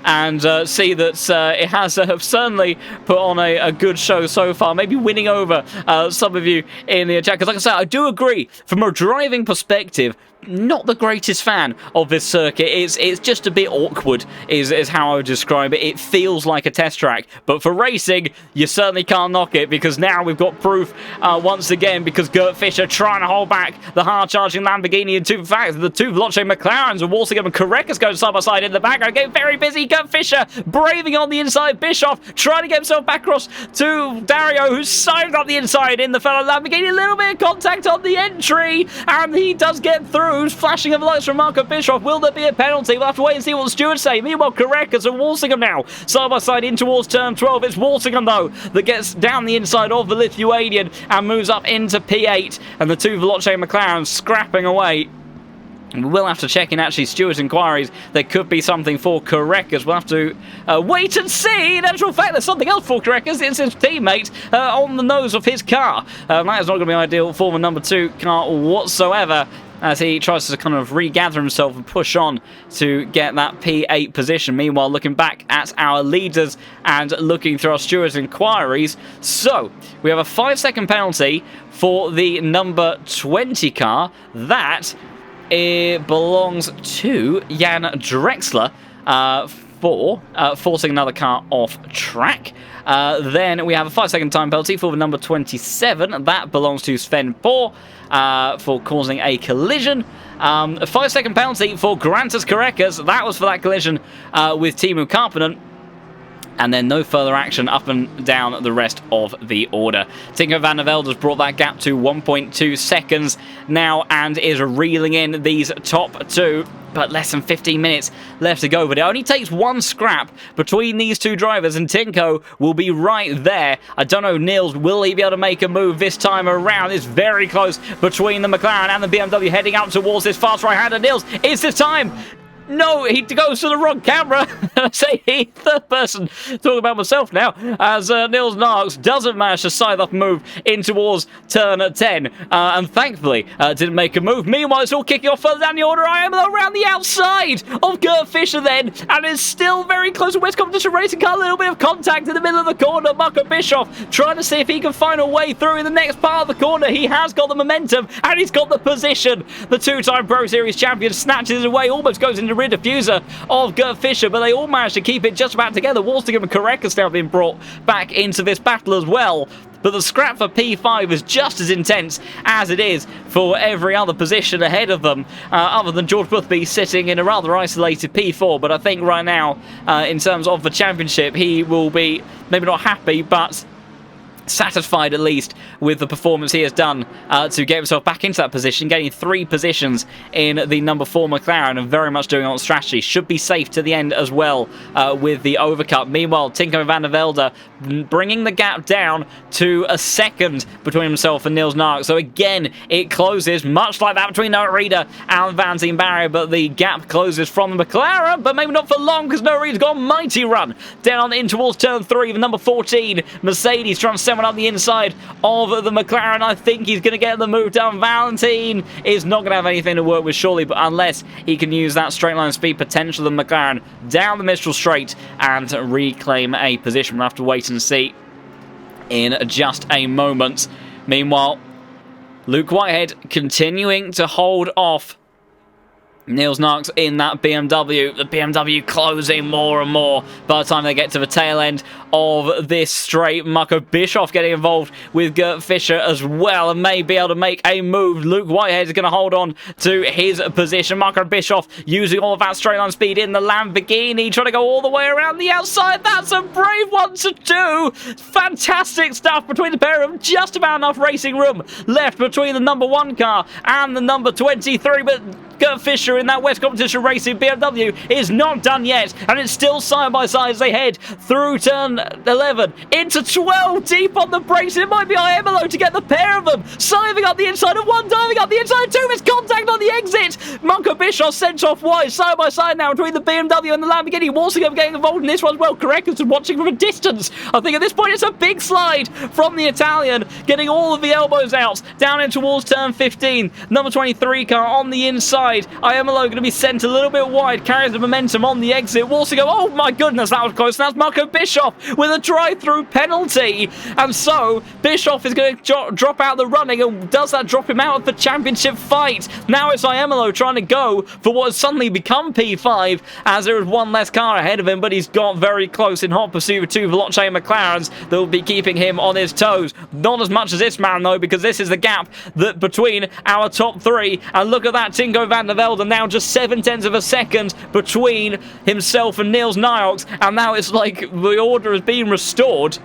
And see that it has certainly put on a good show so far, maybe winning over some of you in the chat. Because like I said, I do agree, from a driving perspective, not the greatest fan of this circuit. It's just a bit awkward, is how I would describe it. It feels like a test track, but for racing, you certainly can't knock it, because now we've got proof once again, because Gert Fischer trying to hold back the hard-charging Lamborghini, and the two Veloce McLarens, and Walsingham and Korekis going side by side in the background, getting very busy. Gert Fischer braving on the inside. Bischoff trying to get himself back across to Dario, who's sided up the inside in the fellow Lamborghini. A little bit of contact on the entry, and he does get through. Flashing of lights from Marco Bischoff. Will there be a penalty? We'll have to wait and see what the stewards say. Meanwhile, Korekis and Walsingham now side by side in towards turn 12. It's Walsingham, though, that gets down the inside of the Lithuanian and moves up into P8. And the two Veloce McLarens scrapping away. We will have to check in, actually, stewards' inquiries. There could be something for Korekis. We'll have to wait and see. In actual fact, there's something else for Korekis. It's his teammate on the nose of his car. That is not going to be ideal for the number 2 car whatsoever, as he tries to kind of regather himself and push on to get that P8 position. Meanwhile, looking back at our leaders and looking through our stewards' inquiries. So, we have a 5-second penalty for the number 20 car. That belongs to Jan Drexler for forcing another car off track. Then we have a 5-second time penalty for the number 27. That belongs to Sven Poor for causing a collision. A 5-second penalty for Grantas Korekis. That was for that collision with Teemu Karppinen. And then no further action up and down the rest of the order. Tinko van der Velde has brought that gap to 1.2 seconds now and is reeling in these top two. But less than 15 minutes left to go. But it only takes one scrap between these two drivers, and Tinko will be right there. I don't know, Niels, will he be able to make a move this time around? It's very close between the McLaren and the BMW heading up towards this fast right-hander. Niels, it's this time. No, he goes to the wrong camera. I say he, third person, talking about myself now, as Niels Narks doesn't manage to side up move in towards turn 10, and thankfully didn't make a move. Meanwhile, it's all kicking off further down the order. I am around the outside of Gert Fischer then, and is still very close to West Competition Racing Car. A little bit of contact in the middle of the corner. Marco Bischoff trying to see if he can find a way through in the next part of the corner. He has got the momentum, and he's got the position. The two-time Pro Series champion snatches it away, almost goes into rear diffuser of Gert Fischer, but they all managed to keep it just about together. Walsingham and Korekis now being brought back into this battle as well. But the scrap for P5 is just as intense as it is for every other position ahead of them, other than George Boothby sitting in a rather isolated P4. But I think right now, in terms of the championship, he will be maybe not happy, but satisfied at least with the performance he has done to get himself back into that position, getting 3 positions in the number 4 McLaren, and very much doing on strategy. Should be safe to the end as well with the overcut. Meanwhile, Tinko van der Velde bringing the gap down to a second between himself and Niels Nark. So again, it closes much like that between Noah Reeder and Van Zien Barrier, but the gap closes from the McLaren, but maybe not for long, because Noah Reeder's got a mighty run down in towards turn 3 with number 14 Mercedes trying to send one up the inside of the McLaren. I think he's going to get the move done. Valentine is not going to have anything to work with, surely, but unless he can use that straight line speed potential of the McLaren down the Mistral Straight and reclaim a position. We'll have to wait and see in just a moment. Meanwhile, Luke Whitehead continuing to hold off Niels Narks in that BMW. The BMW closing more and more by the time they get to the tail end of this straight. Marco Bischoff getting involved with Gert Fischer as well and may be able to make a move. Luke Whitehead is going to hold on to his position. Marco Bischoff using all of that straight line speed in the Lamborghini, trying to go all the way around the outside. That's a brave one to do. Fantastic stuff between the pair of them. Just about enough racing room left between the number 1 car and the number 23, but Gert Fischer in that West Competition Racing BMW is not done yet, and it's still side by side as they head through turn 11 into 12, deep on the brakes. It might be Iemolo to get the pair of them, siving up the inside of one, diving up the inside of two. It's contact on the exit. Marco Bischoff sent off wide, side by side now between the BMW and the Lamborghini. Walsingham getting involved in this one as well. Correctus watching from a distance. I think at this point it's a big slide from the Italian, getting all of the elbows out down in towards turn 15. Number 23 car on the inside. Iemolo going to be sent a little bit wide, carries the momentum on the exit. Walsingham, oh my goodness, that was close. That's Marco Bischoff with a drive-through penalty, and so Bischoff is going to drop out the running, and does that drop him out of the championship fight? Now it's Iemolo trying to go for what has suddenly become P5, as there is one less car ahead of him, but he's got very close in hot pursuit of two Veloce McLarens that will be keeping him on his toes. Not as much as this man though, because this is the gap that between our top three, and look at that, Tinko van der Velde now just 0.7 of a second between himself and Niels Niox, and now it's like the order has been restored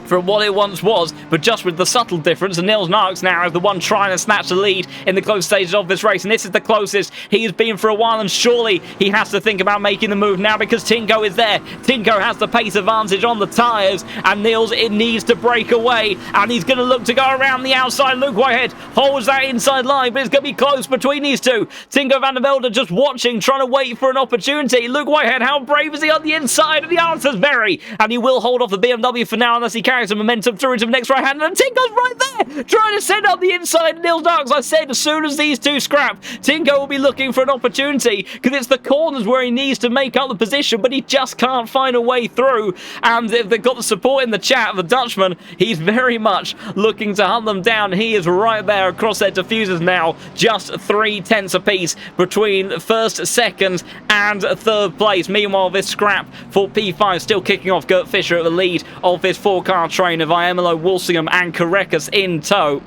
from what it once was, but just with the subtle difference. And Niels Niox now is the one trying to snatch the lead in the close stages of this race, and this is the closest he has been for a while, and surely he has to think about making the move now, because Tinko is there. Tinko has the pace advantage on the tyres, and Niels, it needs to break away, and he's going to look to go around the outside. Luke Whitehead holds that inside line, but it's going to be close between these two. Tinko van der Velde just watching, trying to wait for an opportunity. Luke Whitehead, how brave is he on the inside? And the answer's very, and he will hold off the BMW for now unless he carries some momentum through into the next right hand, and Tinko's right there trying to send up the inside. Niels Niox, I said, as soon as these two scrap, Tinko will be looking for an opportunity, because it's the corners where he needs to make up the position, but he just can't find a way through. And if they've got the support in the chat, the Dutchman, he's very much looking to hunt them down. He is right there across their diffusers now, just 0.3 apiece between first, second and third place. Meanwhile, this scrap for P5 still kicking off. Gert Fischer at the lead of this four-car train of Iemolo, Walsingham and Correcus in tow.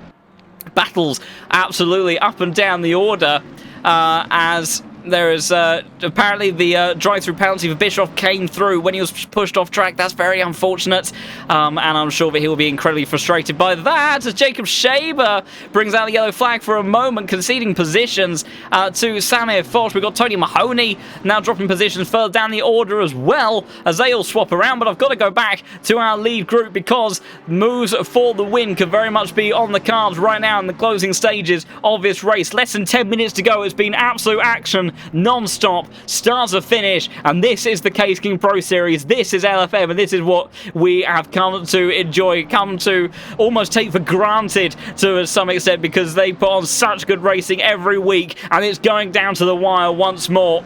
Battles absolutely up and down the order, as there is apparently the drive-through penalty for Bischoff came through when he was pushed off track. That's very unfortunate, and I'm sure that he will be incredibly frustrated by that, as Jacob Shaber brings out the yellow flag for a moment, conceding positions to Samir Foch. We've got Tony Mahoney now dropping positions further down the order as well, as they all swap around. But I've got to go back to our lead group, because moves for the win could very much be on the cards right now in the closing stages of this race. Less than 10 minutes to go. It's been absolute action non-stop, start to finish, and this is the Case King Pro Series. This is LFM, and this is what we have come to enjoy, come to almost take for granted to some extent, because they put on such good racing every week, and it's going down to the wire once more.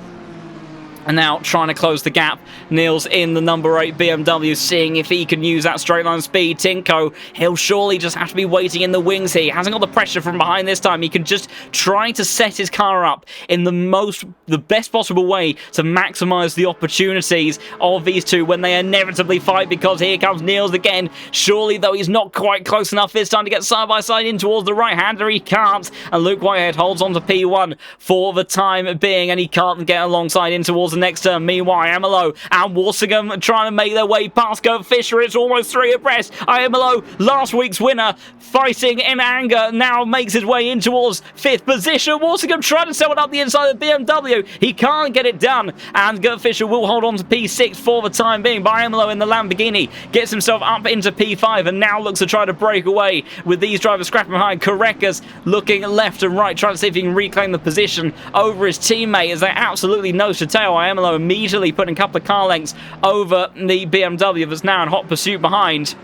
And now trying to close the gap. Niels in the number 8 BMW, seeing if he can use that straight line speed. Tinko, he'll surely just have to be waiting in the wings here. He hasn't got the pressure from behind this time. He can just try to set his car up in the best possible way to maximise the opportunities of these two when they inevitably fight, because here comes Niels again. Surely, though, he's not quite close enough this time to get side by side in towards the right-hander. He can't. And Luke Whitehead holds on to P1 for the time being, and he can't get alongside in towards the next turn. Meanwhile, Iemolo and Walsingham trying to make their way past Gert Fischer. It's almost 3 abreast. Iemolo, last week's winner, fighting in anger, now makes his way in towards 5th position. Walsingham trying to sell it up the inside of the BMW. He can't get it done, and Gert Fischer will hold on to P6 for the time being. But Iemolo in the Lamborghini gets himself up into P5, and now looks to try to break away with these drivers scrapping behind. Correcus looking left and right, trying to see if he can reclaim the position over his teammate, as they absolutely nose to tail. Iemolo immediately putting a couple of car lengths over the BMW that's now in hot pursuit behind,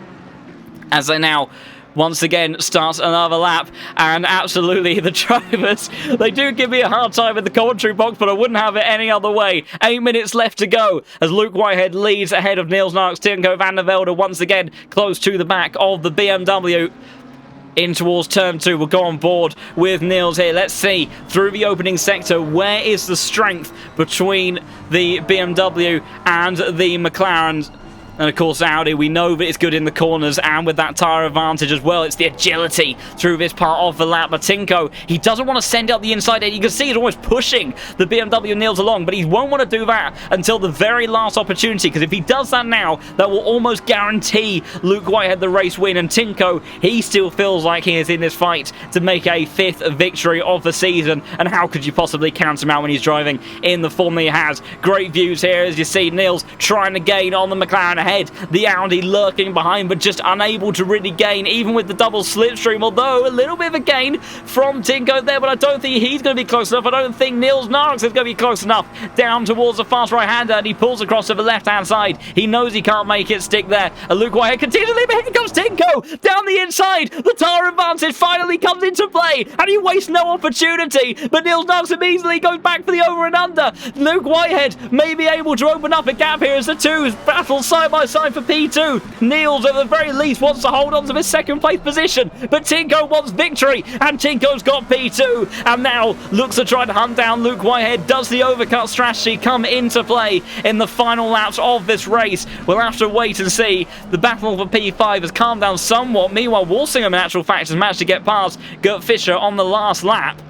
as they now once again start another lap. And absolutely, the drivers, they do give me a hard time in the commentary box, but I wouldn't have it any other way. 8 minutes left to go as Luke Whitehead leads ahead of Niels Niox. Tinko van der Velde once again close to the back of the BMW. In towards turn 2, we'll go on board with Niels here. Let's see, through the opening sector, where is the strength between the BMW and the McLaren? And of course, Audi, we know that it's good in the corners and with that tyre advantage as well. It's the agility through this part of the lap. But Tinko, he doesn't want to send out the inside edge. You can see he's almost pushing the BMW Niels along, but he won't want to do that until the very last opportunity, because if he does that now, that will almost guarantee Luke Whitehead the race win. And Tinko, he still feels like he is in this fight to make a 5th victory of the season. And how could you possibly count him out when he's driving in the form that he has? Great views here as you see Niels trying to gain on the McLaren ahead. The Audi lurking behind, but just unable to really gain, even with the double slipstream. Although a little bit of a gain from Tinko there, but I don't think he's going to be close enough. I don't think Niels Narks is going to be close enough down towards the fast right-hander, and he pulls across to the left-hand side. He knows he can't make it stick there. And Luke Whitehead continues to lead, but here comes Tinko down the inside. The tyre advantage finally comes into play, and he wastes no opportunity. But Niels Narks immediately goes back for the over and under. Luke Whitehead may be able to open up a gap here as the two battle side by side for P2. Niels, at the very least, wants to hold on to his second place position, but Tinko wants victory, and Tinko's got P2, and now looks to try to hunt down Luke Whitehead. Does the overcut strategy come into play in the final laps of this race? We'll have to wait and see. The battle for P5 has calmed down somewhat. Meanwhile, Walsingham, in actual fact, has managed to get past Gert Fischer on the last lap.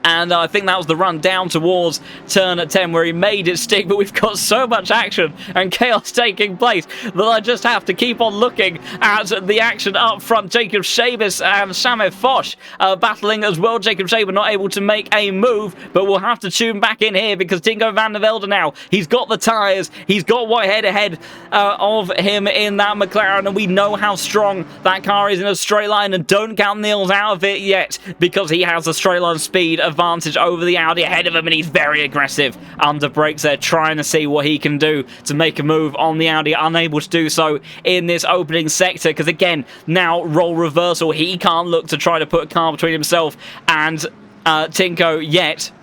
And I think that was the run down towards turn 10 where he made it stick, but we've got so much action and chaos taking place that I just have to keep on looking at the action up front. Jacob Shabis and Samir Foch battling as well. Jacob Shaber not able to make a move, but we'll have to tune back in here because Tinko van der Velde now, he's got the tyres, he's got Whitehead ahead of him in that McLaren, and we know how strong that car is in a straight line, and don't count Niels out of it yet because he has the straight line speed advantage over the Audi ahead of him, and he's very aggressive under brakes there, trying to see what he can do to make a move on the Audi. Unable to do so in this opening sector because, again, now role reversal. He can't look to try to put a car between himself and Tinko yet.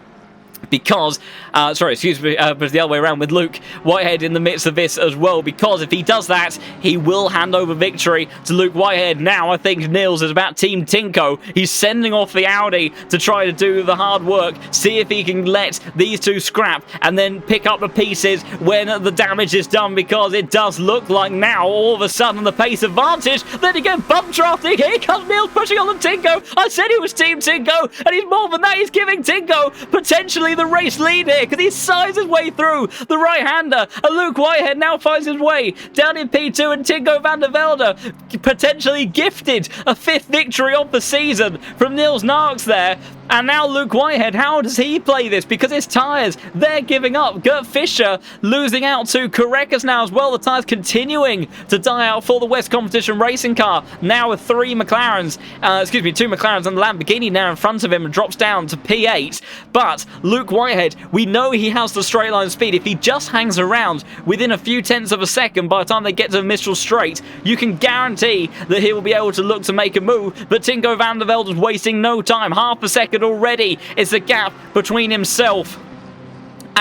Because, sorry, excuse me, but the other way around with Luke Whitehead in the midst of this as well, because if he does that, he will hand over victory to Luke Whitehead. Now I think Niels is about Team Tinko. He's sending off the Audi to try to do the hard work, see if he can let these two scrap and then pick up the pieces when the damage is done, because it does look like now all of a sudden the pace advantage, then again bump drafting, here comes Niels pushing on the Tinko. I said he was Team Tinko, and he's more than that, he's giving Tinko potentially the race lead here because he sighs his way through the right-hander, and Luke Whitehead now finds his way down in P2, and Tinko van der Velde potentially gifted a 5th victory of the season from Niels Narks there. And now Luke Whitehead, how does he play this? Because his tyres, they're giving up. Gert Fischer losing out to Korekis now as well. The tyres continuing to die out for the West Competition racing car. Now with 2 McLarens and the Lamborghini now in front of him, and drops down to P8. But Luke Whitehead, we know he has the straight line speed. If he just hangs around within a few tenths of a second by the time they get to the Mistral Straight, you can guarantee that he will be able to look to make a move. But Tinko van der Velde is wasting no time. Half a second already is the gap between himself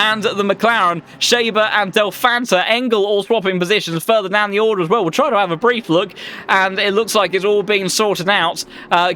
and the McLaren. Shaber and Delfanta, Engel all swapping positions further down the order as well. We'll try to have a brief look, and it looks like it's all being sorted out,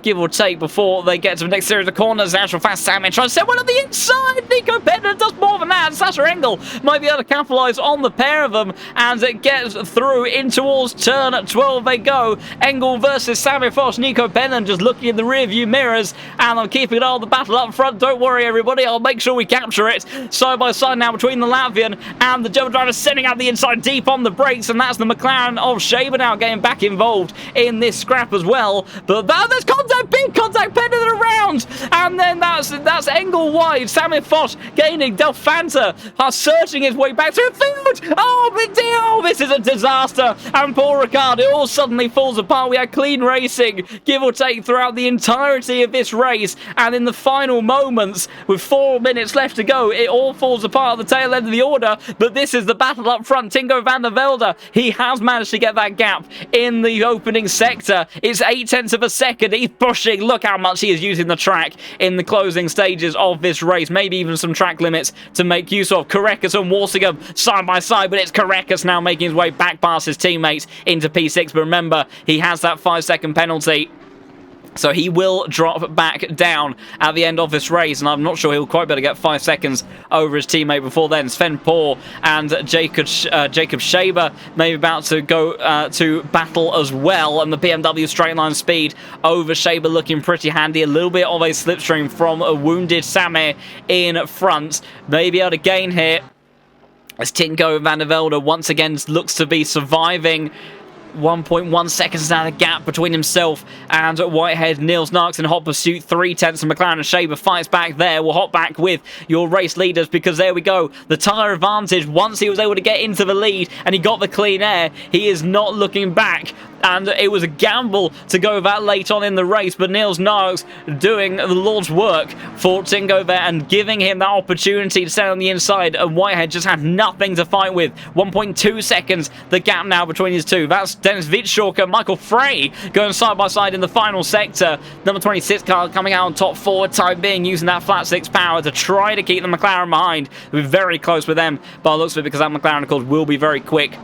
give or take, before they get to the next series of corners. Actual fast Salmon tries to set one on the inside. Nico Penner does more than that. Sasha Engel might be able to capitalise on the pair of them, and it gets through in towards turn 12 they go. Engel versus Sammy Foss. Nico Penner just looking in the rear view mirrors, and I'm keeping an eye on the battle up front. Don't worry, everybody, I'll make sure we capture it. Side by side now between the Latvian and the German driver, sending out the inside deep on the brakes, and that's the McLaren of Shaber now getting back involved in this scrap as well. But there's contact, big contact, Penner around, and then that's Engel wide. Samir Foss gaining. Delfanta searching his way back through the field. Oh, big deal! This is a disaster, and Paul Ricard, it all suddenly falls apart. We had clean racing, give or take, throughout the entirety of this race, and in the final moments, with 4 minutes left to go, it all falls apart at the tail end of the order. But this is the battle up front. Tinko van der Velde, he has managed to get that gap in the opening sector. It's 0.8 of a second. He's pushing. Look how much he is using the track in the closing stages of this race. Maybe even some track limits to make use of. Korekis and Walsingham side by side, but it's Korekis now making his way back past his teammates into P6. But remember, he has that 5-second penalty So he will drop back down at the end of this race, and I'm not sure he'll quite be able to get 5 seconds over his teammate before then. Sven Paul and Jacob Schaber may be about to go to battle as well, and the BMW straight line speed over Schaber looking pretty handy. A little bit of a slipstream from a wounded Samir in front. May be able to gain here as Tinko van der Velde once again looks to be surviving. 1.1 seconds now, the gap between himself and Whitehead. Niels Narks in hot pursuit, 3/10 of McLaren, and Schaber fights back there. We'll hop back with your race leaders because there we go. The tyre advantage, once he was able to get into the lead and he got the clean air, he is not looking back. And it was a gamble to go that late on in the race, but Niels Narks doing the Lord's work for Tinko there and giving him that opportunity to stay on the inside, and Whitehead just had nothing to fight with. 1.2 seconds, the gap now between his two. That's Dennis Wittschorker, Michael Frey going side by side in the final sector. Number 26 car coming out on top for the time being, using that flat 6 power to try to keep the McLaren behind. We're very close with them by the looks of it, because that McLaren, of course, will be very quick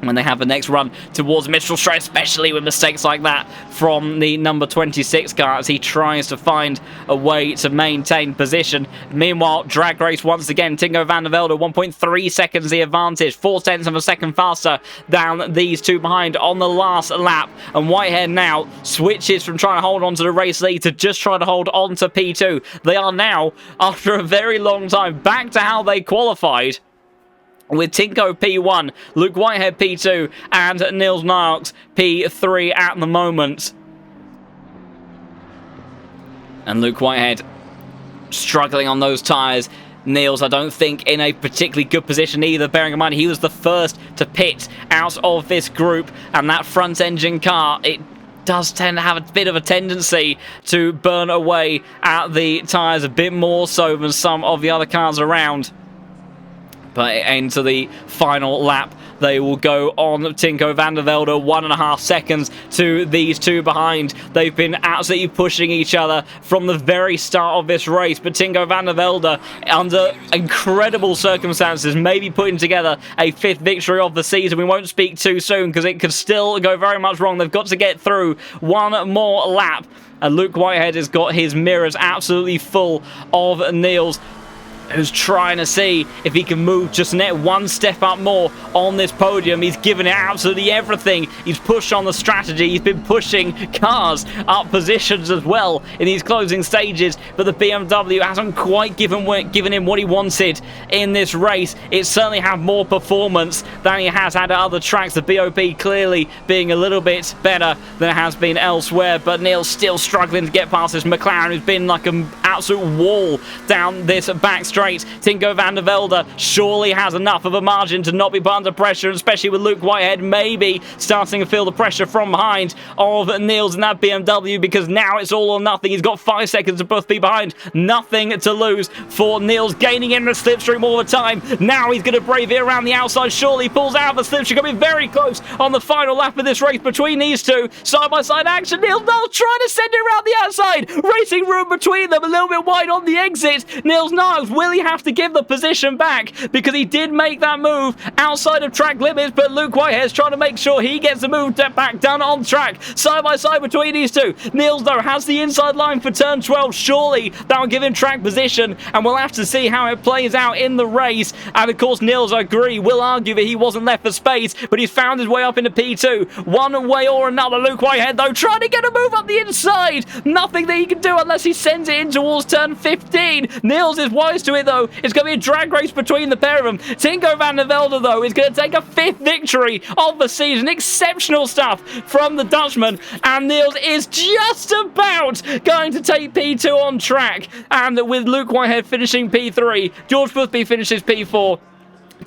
when they have the next run towards Mistral Straight, especially with mistakes like that from the number 26 car as he tries to find a way to maintain position. Meanwhile, drag race once again, Tinko van der Velde, 1.3 seconds the advantage, 4/10 of a second faster than these two behind on the last lap, and Whitehead now switches from trying to hold on to the race lead to just trying to hold on to P2. They are now, after a very long time, back to how they qualified, with Tinko P1, Luke Whitehead P2, and Niels Narks P3 at the moment. And Luke Whitehead struggling on those tyres. Niels, I don't think, in a particularly good position either, bearing in mind he was the first to pit out of this group, and that front engine car, it does tend to have a bit of a tendency to burn away at the tyres a bit more so than some of the other cars around. But into the final lap, they will go on Tinko van der Velde, 1.5 seconds to these two behind. They've been absolutely pushing each other from the very start of this race, but Tinko van der Velde, under incredible circumstances, maybe putting together a 5th victory of the season. We won't speak too soon because it could still go very much wrong. They've got to get through one more lap, and Luke Whitehead has got his mirrors absolutely full of Niels, who's trying to see if he can move just one step up more on this podium. He's given it absolutely everything. He's pushed on the strategy. He's been pushing cars up positions as well in these closing stages, but the BMW hasn't quite given him what he wanted in this race. It certainly had more performance than he has had at other tracks, the BOP clearly being a little bit better than it has been elsewhere, but Niels still struggling to get past this McLaren, who's been like an absolute wall down this back straight. Tinko van der Velde surely has enough of a margin to not be put under pressure, especially with Luke Whitehead maybe starting to feel the pressure from behind of Niels in that BMW, because now it's all or nothing. He's got 5 seconds to both be behind. Nothing to lose for Niels, gaining in the slipstream all the time. Now he's going to brave it around the outside. Surely pulls out of the slipstream. Going to be very close on the final lap of this race between these two. Side-by-side action. Niels trying to send it around the outside. Racing room between them. A little bit wide on the exit. Niels Narks, will he have to give the position back? Because he did make that move outside of track limits, but Luke Whitehead's trying to make sure he gets the move back down on track. Side-by-side between these two. Niels, though, has the inside line for turn 12. Surely that will give him track position, and we'll have to see how it plays out in the race. And, of course, Niels, I agree, will argue that he wasn't left for space, but he's found his way up into P2. One way or another. Luke Whitehead, though, trying to get a move up the inside. Nothing that he can do unless he sends it in towards turn 15. Niels is wise to it, though. It's going to be a drag race between the pair of them. Tinko van der Velde, though, is going to take a 5th victory of the season. Exceptional stuff from the Dutchman. And Niels is just about going to take P2 on track. And with Luke Whitehead finishing P3, George Boothby finishes P4.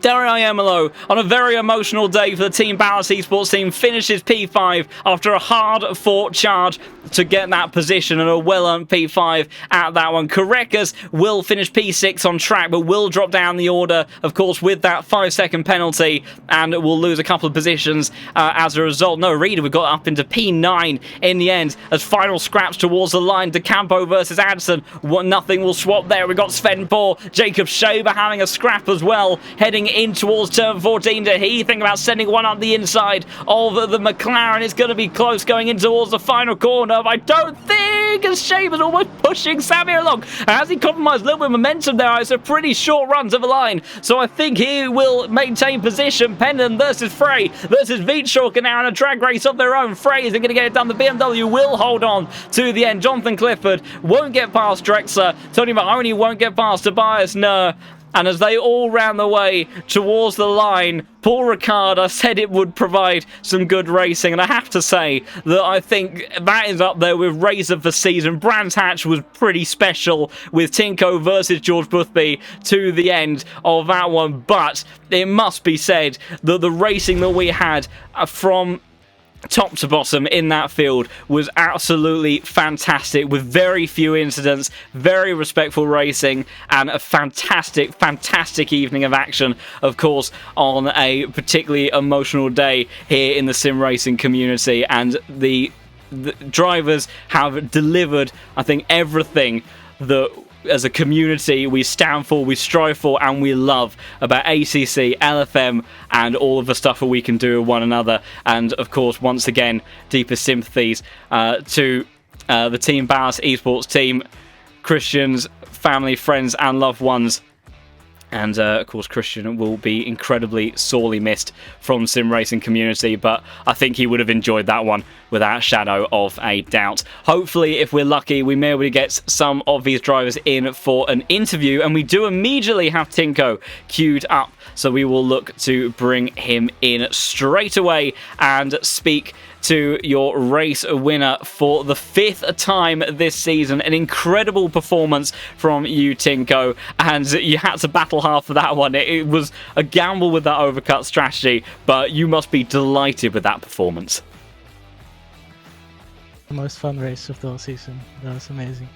Dario Iemolo, on a very emotional day for the Team Ballas Esports team, finishes P5 after a hard-fought charge to get that position, and a well-earned P5 at that one. Korekas will finish P6 on track, but will drop down the order, of course, with that 5-second penalty, and will lose a couple of positions as a result. No, Reader, we got up into P9 in the end, as final scraps towards the line. De Campo versus Addison. Nothing will swap there. We got Sven Paul, Jacob Schaber having a scrap as well, heading in towards turn 14. Did he think about sending one up the inside of the McLaren? It's going to be close going in towards the final corner. I don't think, as Shane was almost pushing Sammy along. As he compromised a little bit of momentum there, it's a pretty short run to the line. So I think he will maintain position. Pendon versus Frey versus Veetshalk now in a drag race of their own. Frey isn't going to get it done. The BMW will hold on to the end. Jonathan Clifford won't get past Drexler. Tony Mahoney won't get past Tobias Nur. And as they all ran the way towards the line, Paul Ricard, I said it would provide some good racing. And I have to say that I think that is up there with race of the season. Brands Hatch was pretty special with Tinko versus George Boothby to the end of that one. But it must be said that the racing that we had from top to bottom in that field was absolutely fantastic, with very few incidents, very respectful racing, and a fantastic evening of action, of course, on a particularly emotional day here in the sim racing community. And the drivers have delivered, I think, everything that as a community we stand for, we strive for, and we love about ACC, LFM, and all of the stuff that we can do with one another. And of course, once again, deepest sympathies to the Team Ballas esports team, Christian's family, friends, and loved ones. And of course, Christian will be incredibly sorely missed from the sim racing community, but I think he would have enjoyed that one without a shadow of a doubt. Hopefully, if we're lucky, we may be able to get some of these drivers in for an interview, and we do immediately have Tinko queued up, so we will look to bring him in straight away and speak to your race winner for the 5th time this season. An incredible performance from you, Tinko, and you had to battle hard for that one. It was a gamble with that overcut strategy, but you must be delighted with that performance. The most fun race of the whole season. That was amazing.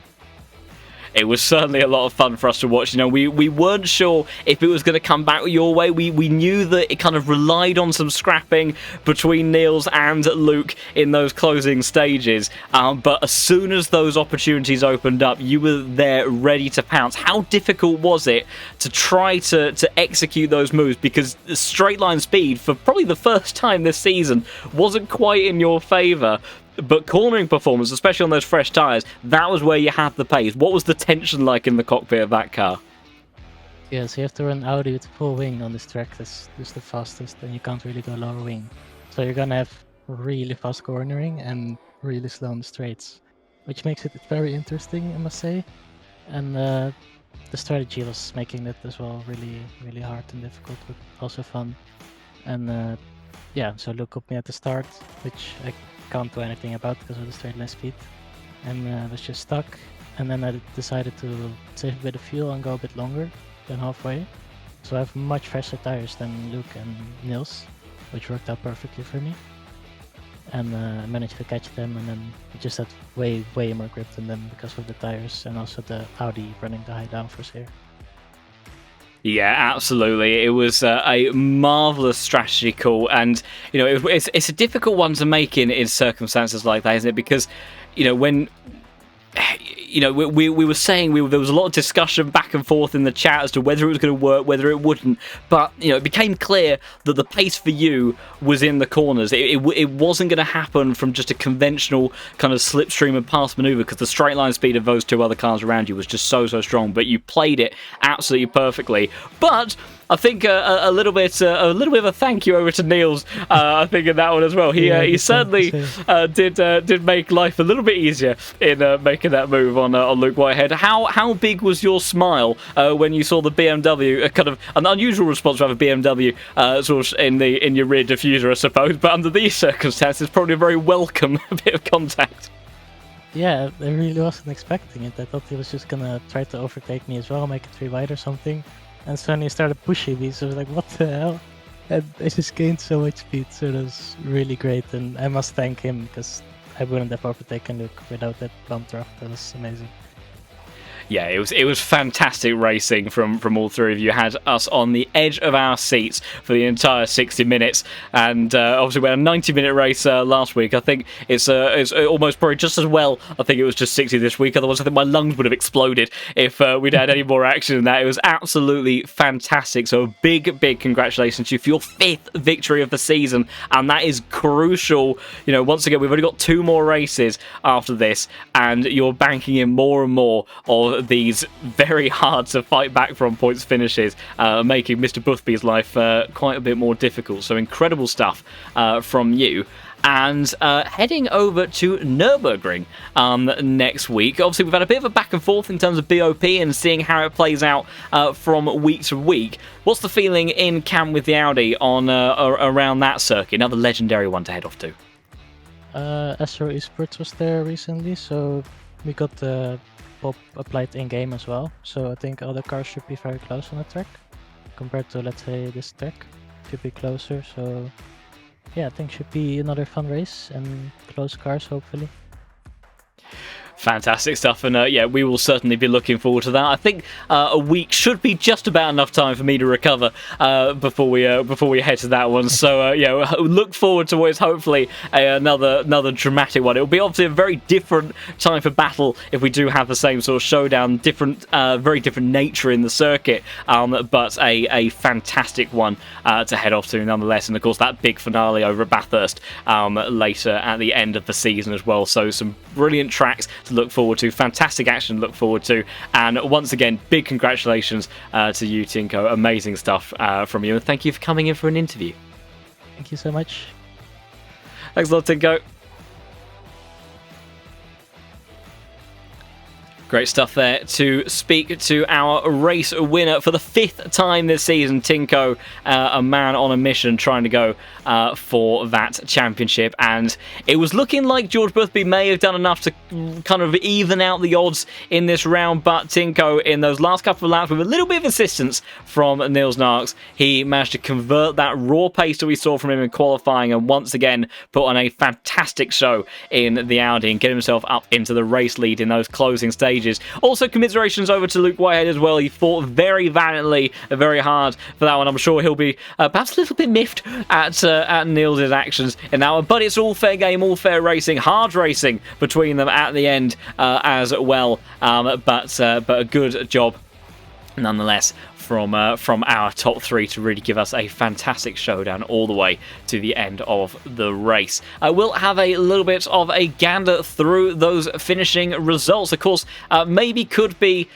It was certainly a lot of fun for us to watch. You know, we weren't sure if it was going to come back your way. We knew that it kind of relied on some scrapping between Niels and Luke in those closing stages. But as soon as those opportunities opened up, you were there ready to pounce. How difficult was it to try to execute those moves? Because the straight line speed, for probably the first time this season, wasn't quite in your favour. But cornering performance, especially on those fresh tyres, that was where you had the pace. What was the tension like in the cockpit of that car? Yeah, so you have to run Audi with full wing on this track. That's the fastest, and you can't really go lower wing. So you're gonna have really fast cornering and really slow on the straights, which makes it very interesting, I must say. And the strategy was making it as well really hard and difficult, but also fun. And yeah, so Luke got me at the start, which I can't do anything about because of the straight line speed, and was just stuck. And then I decided to save a bit of fuel and go a bit longer than halfway. So I have much faster tires than Luke and Niels, which worked out perfectly for me. And I managed to catch them, and then I just had way more grip than them because of the tires and also the Audi running the high downforce here. Yeah, absolutely. It was a marvellous strategy call, and you know it's a difficult one to make in circumstances like that, isn't it? Because you know when we were saying there was a lot of discussion back and forth in the chat as to whether it was going to work, whether it wouldn't. But you know, it became clear that the pace for you was in the corners. It wasn't going to happen from just a conventional kind of slipstream and pass maneuver, because the straight line speed of those two other cars around you was just so strong. But you played it absolutely perfectly. But I think a little bit of a thank you over to Niels. I think in that one as well. He certainly did make life a little bit easier in making that move on Luke Whitehead. How big was your smile when you saw the BMW? Kind of an unusual response to have a BMW sort of in your rear diffuser, I suppose. But under these circumstances, probably a very welcome bit of contact. Yeah, I really wasn't expecting it. I thought he was just gonna try to overtake me as well, make it 3 wide or something. And suddenly he started pushing me, so I was like, what the hell? And I just gained so much speed, so that was really great. And I must thank him, because I wouldn't have overtaken Luke without that bump draft. That was amazing. Yeah, it was fantastic racing from all three of you. Had us on the edge of our seats for the entire 60 minutes, and obviously we had a 90-minute race last week. I think it's almost probably just as well. I think it was just 60 this week. Otherwise, I think my lungs would have exploded if we'd had any more action than that. It was absolutely fantastic. So a big congratulations to you for your 5th victory of the season, and that is crucial. You know, once again, we've only got 2 more races after this, and you're banking in more and more of these very hard to fight back from points finishes, making Mr. Boothby's life quite a bit more difficult. So incredible stuff from you. And heading over to Nürburgring next week. Obviously, we've had a bit of a back and forth in terms of BOP and seeing how it plays out from week to week. What's the feeling in camp with the Audi on around that circuit? Another legendary one to head off to. Astro Esports was there recently, so we got the pop applied in-game as well. So I think all the cars should be very close on the track compared to, let's say, this track. Should be closer, so yeah, I think should be another fun race and close cars, hopefully. Fantastic stuff, and yeah, we will certainly be looking forward to that. I think a week should be just about enough time for me to recover before we head to that one. So yeah, look forward to what is hopefully another dramatic one. It will be obviously a very different time for battle if we do have the same sort of showdown, very different nature in the circuit, but a fantastic one to head off to nonetheless. And of course, that big finale over at Bathurst later at the end of the season as well. So some brilliant tracks to look forward to, fantastic action to look forward to, and once again, big congratulations to you, Tinko. Amazing stuff from you, and thank you for coming in for an interview. Thank you so much. Thanks a lot, Tinko. Great stuff there to speak to our race winner for the 5th time this season, Tinko, a man on a mission trying to go for that championship. And it was looking like George Boothby may have done enough to kind of even out the odds in this round, but Tinko, in those last couple of laps, with a little bit of assistance from Niels Narks, he managed to convert that raw pace that we saw from him in qualifying and once again put on a fantastic show in the Audi and get himself up into the race lead in those closing stages. Also, commiserations over to Luke Whitehead as well. He fought very valiantly, very hard for that one. I'm sure he'll be perhaps a little bit miffed at Niels' actions in that one, but it's all fair game, all fair racing, hard racing between them at the end as well. But a good job nonetheless from our top 3 to really give us a fantastic showdown all the way to the end of the race. We'll have a little bit of a gander through those finishing results. Of course, maybe could be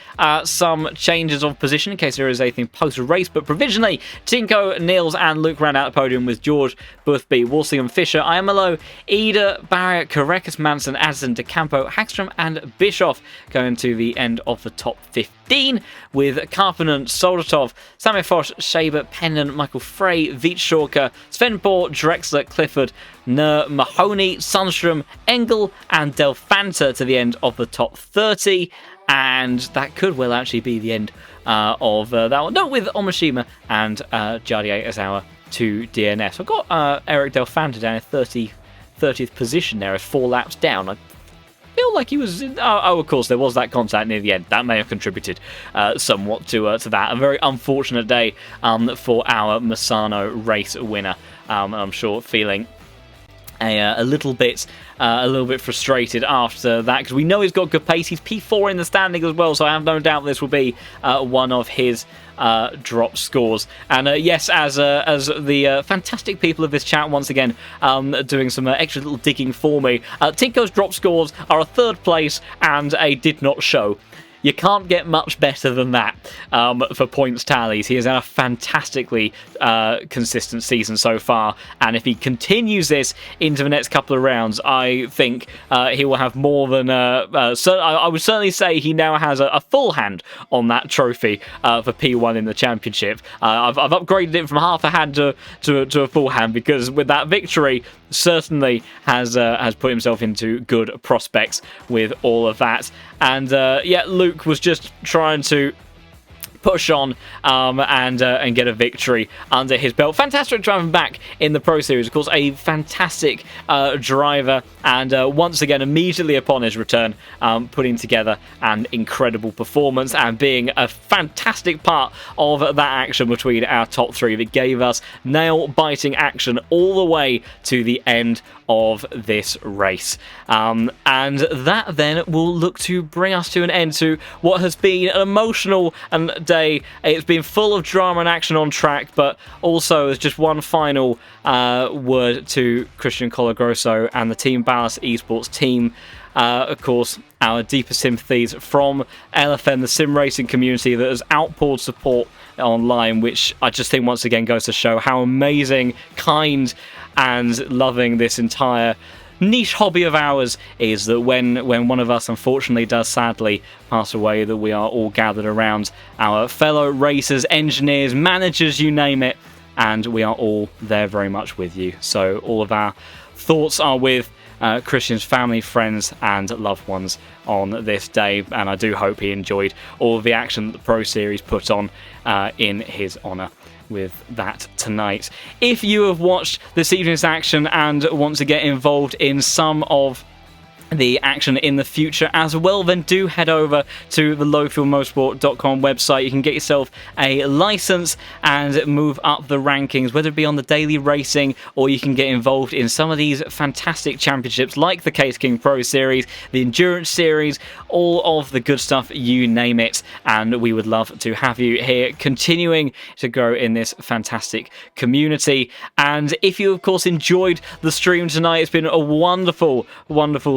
some changes of position in case there is anything post-race, but provisionally, Tinko, Niels and Luke round out the podium with George, Boothby, Walsingham, Fisher, Iamalo, Ida, Barrett, Karekis, Manson, Addison, De Campo, Hagstrom and Bischoff going to the end of the top 15 with Karpinen, Soldatov, Samir Foch, Shaber, Pennant, Michael Frey, Veitschorker, Sven Bohr, Drexler, Clifford, Mahoney, Sundstrom, Engel and Delfanta to the end of the top 30. And that could well actually be the end of that one. No, with Omashima and Jardier as our 2 DNS. I've got Eric Delfanta down in 30th position there, as 4 laps down. I feel like he was of course there was that contact near the end that may have contributed somewhat to that. A very unfortunate day for our Misano race winner. I'm sure feeling a little bit frustrated after that, because we know he's got good pace. He's P4 in the standing as well, so I have no doubt this will be one of his drop scores. And yes, as the fantastic people of this chat once again doing some extra little digging for me, Tinko's drop scores are a 3rd place and a did not show. You can't get much better than that for points tallies. He has had a fantastically consistent season so far, and if he continues this into the next couple of rounds, I think he will have more than... so I would certainly say he now has a full hand on that trophy for P1 in the championship. I've upgraded it from half a hand to a full hand, because with that victory, certainly has put himself into good prospects with all of that. And yeah, Luke was just trying to push on and get a victory under his belt. Fantastic driving back in the Pro Series. Of course, a fantastic driver, and once again, immediately upon his return, putting together an incredible performance and being a fantastic part of that action between our top three that gave us nail-biting action all the way to the end of this race. And that then will look to bring us to an end to what has been an emotional day. It's been full of drama and action on track, but also as just one final word to Christian Colagrosso and the Team Ballast Esports team. Of course, our deepest sympathies from LFM, the sim racing community that has outpoured support online, which I just think once again goes to show how amazing, kind and loving this entire niche hobby of ours is, that when one of us unfortunately does sadly pass away, that we are all gathered around our fellow racers, engineers, managers, you name it, and we are all there very much with you. So all of our thoughts are with Christian's family, friends and loved ones on this day, and I do hope he enjoyed all of the action that the Pro Series put on in his honour with that tonight. If you have watched this evening's action and want to get involved in some of the action in the future as well, then do head over to the lowfuelmotorsport.com website. You can get yourself a license and move up the rankings, whether it be on the daily racing, or you can get involved in some of these fantastic championships like the Case King Pro Series, the Endurance Series, all of the good stuff, you name it. And we would love to have you here continuing to grow in this fantastic community. And if you of course enjoyed the stream tonight, it's been a wonderful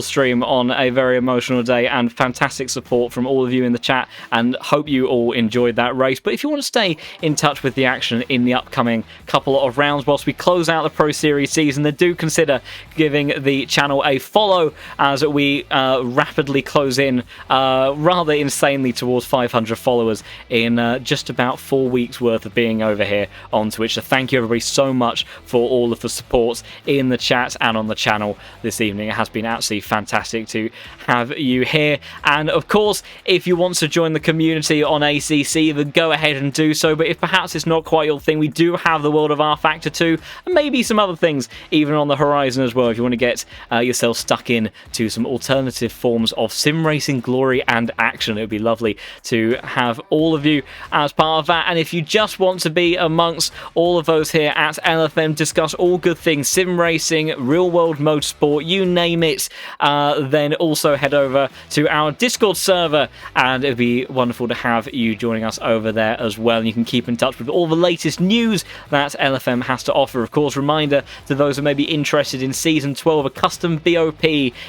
stream on a very emotional day, and fantastic support from all of you in the chat, and hope you all enjoyed that race. But if you want to stay in touch with the action in the upcoming couple of rounds whilst we close out the Pro Series season, then do consider giving the channel a follow as we rapidly close in rather insanely towards 500 followers in just about 4 weeks worth of being over here on Twitch. So thank you everybody so much for all of the support in the chat and on the channel this evening. It has been absolutely fantastic to have you here. And of course, if you want to join the community on ACC, then go ahead and do so. But if perhaps it's not quite your thing, we do have the World of R Factor 2 and maybe some other things even on the horizon as well, if you want to get yourself stuck in to some alternative forms of sim racing glory and action. It would be lovely to have all of you as part of that. And if you just want to be amongst all of those here at LFM, discuss all good things sim racing, real world motorsport, you name it, then also head over to our Discord server, and it'd be wonderful to have you joining us over there as well. And you can keep in touch with all the latest news that LFM has to offer. Of course, reminder to those who may be interested in Season 12, a custom BOP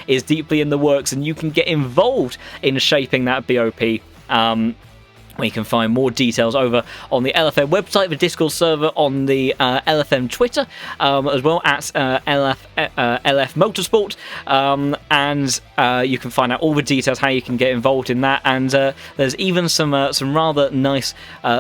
is deeply in the works, and you can get involved in shaping that BOP. We can find more details over on the LFM website, the Discord server, on the LFM Twitter, as well at LF Motorsport, and you can find out all the details how you can get involved in that. And there's even some rather nice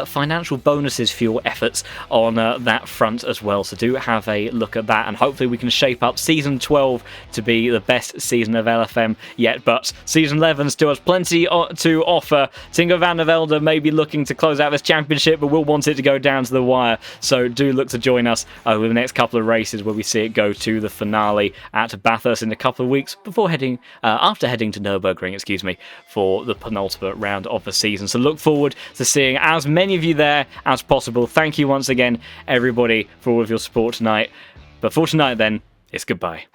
financial bonuses for your efforts on that front as well. So do have a look at that, and hopefully we can shape up Season 12 to be the best season of LFM yet. But Season 11 still has plenty to offer. Tingo van der Velde may be looking to close out this championship, but we'll want it to go down to the wire. So do look to join us over the next couple of races where we see it go to the finale at Bathurst in a couple of weeks before after heading to Nürburgring, for the penultimate round of the season. So look forward to seeing as many of you there as possible. Thank you once again, everybody, for all of your support tonight. But for tonight, then, it's goodbye.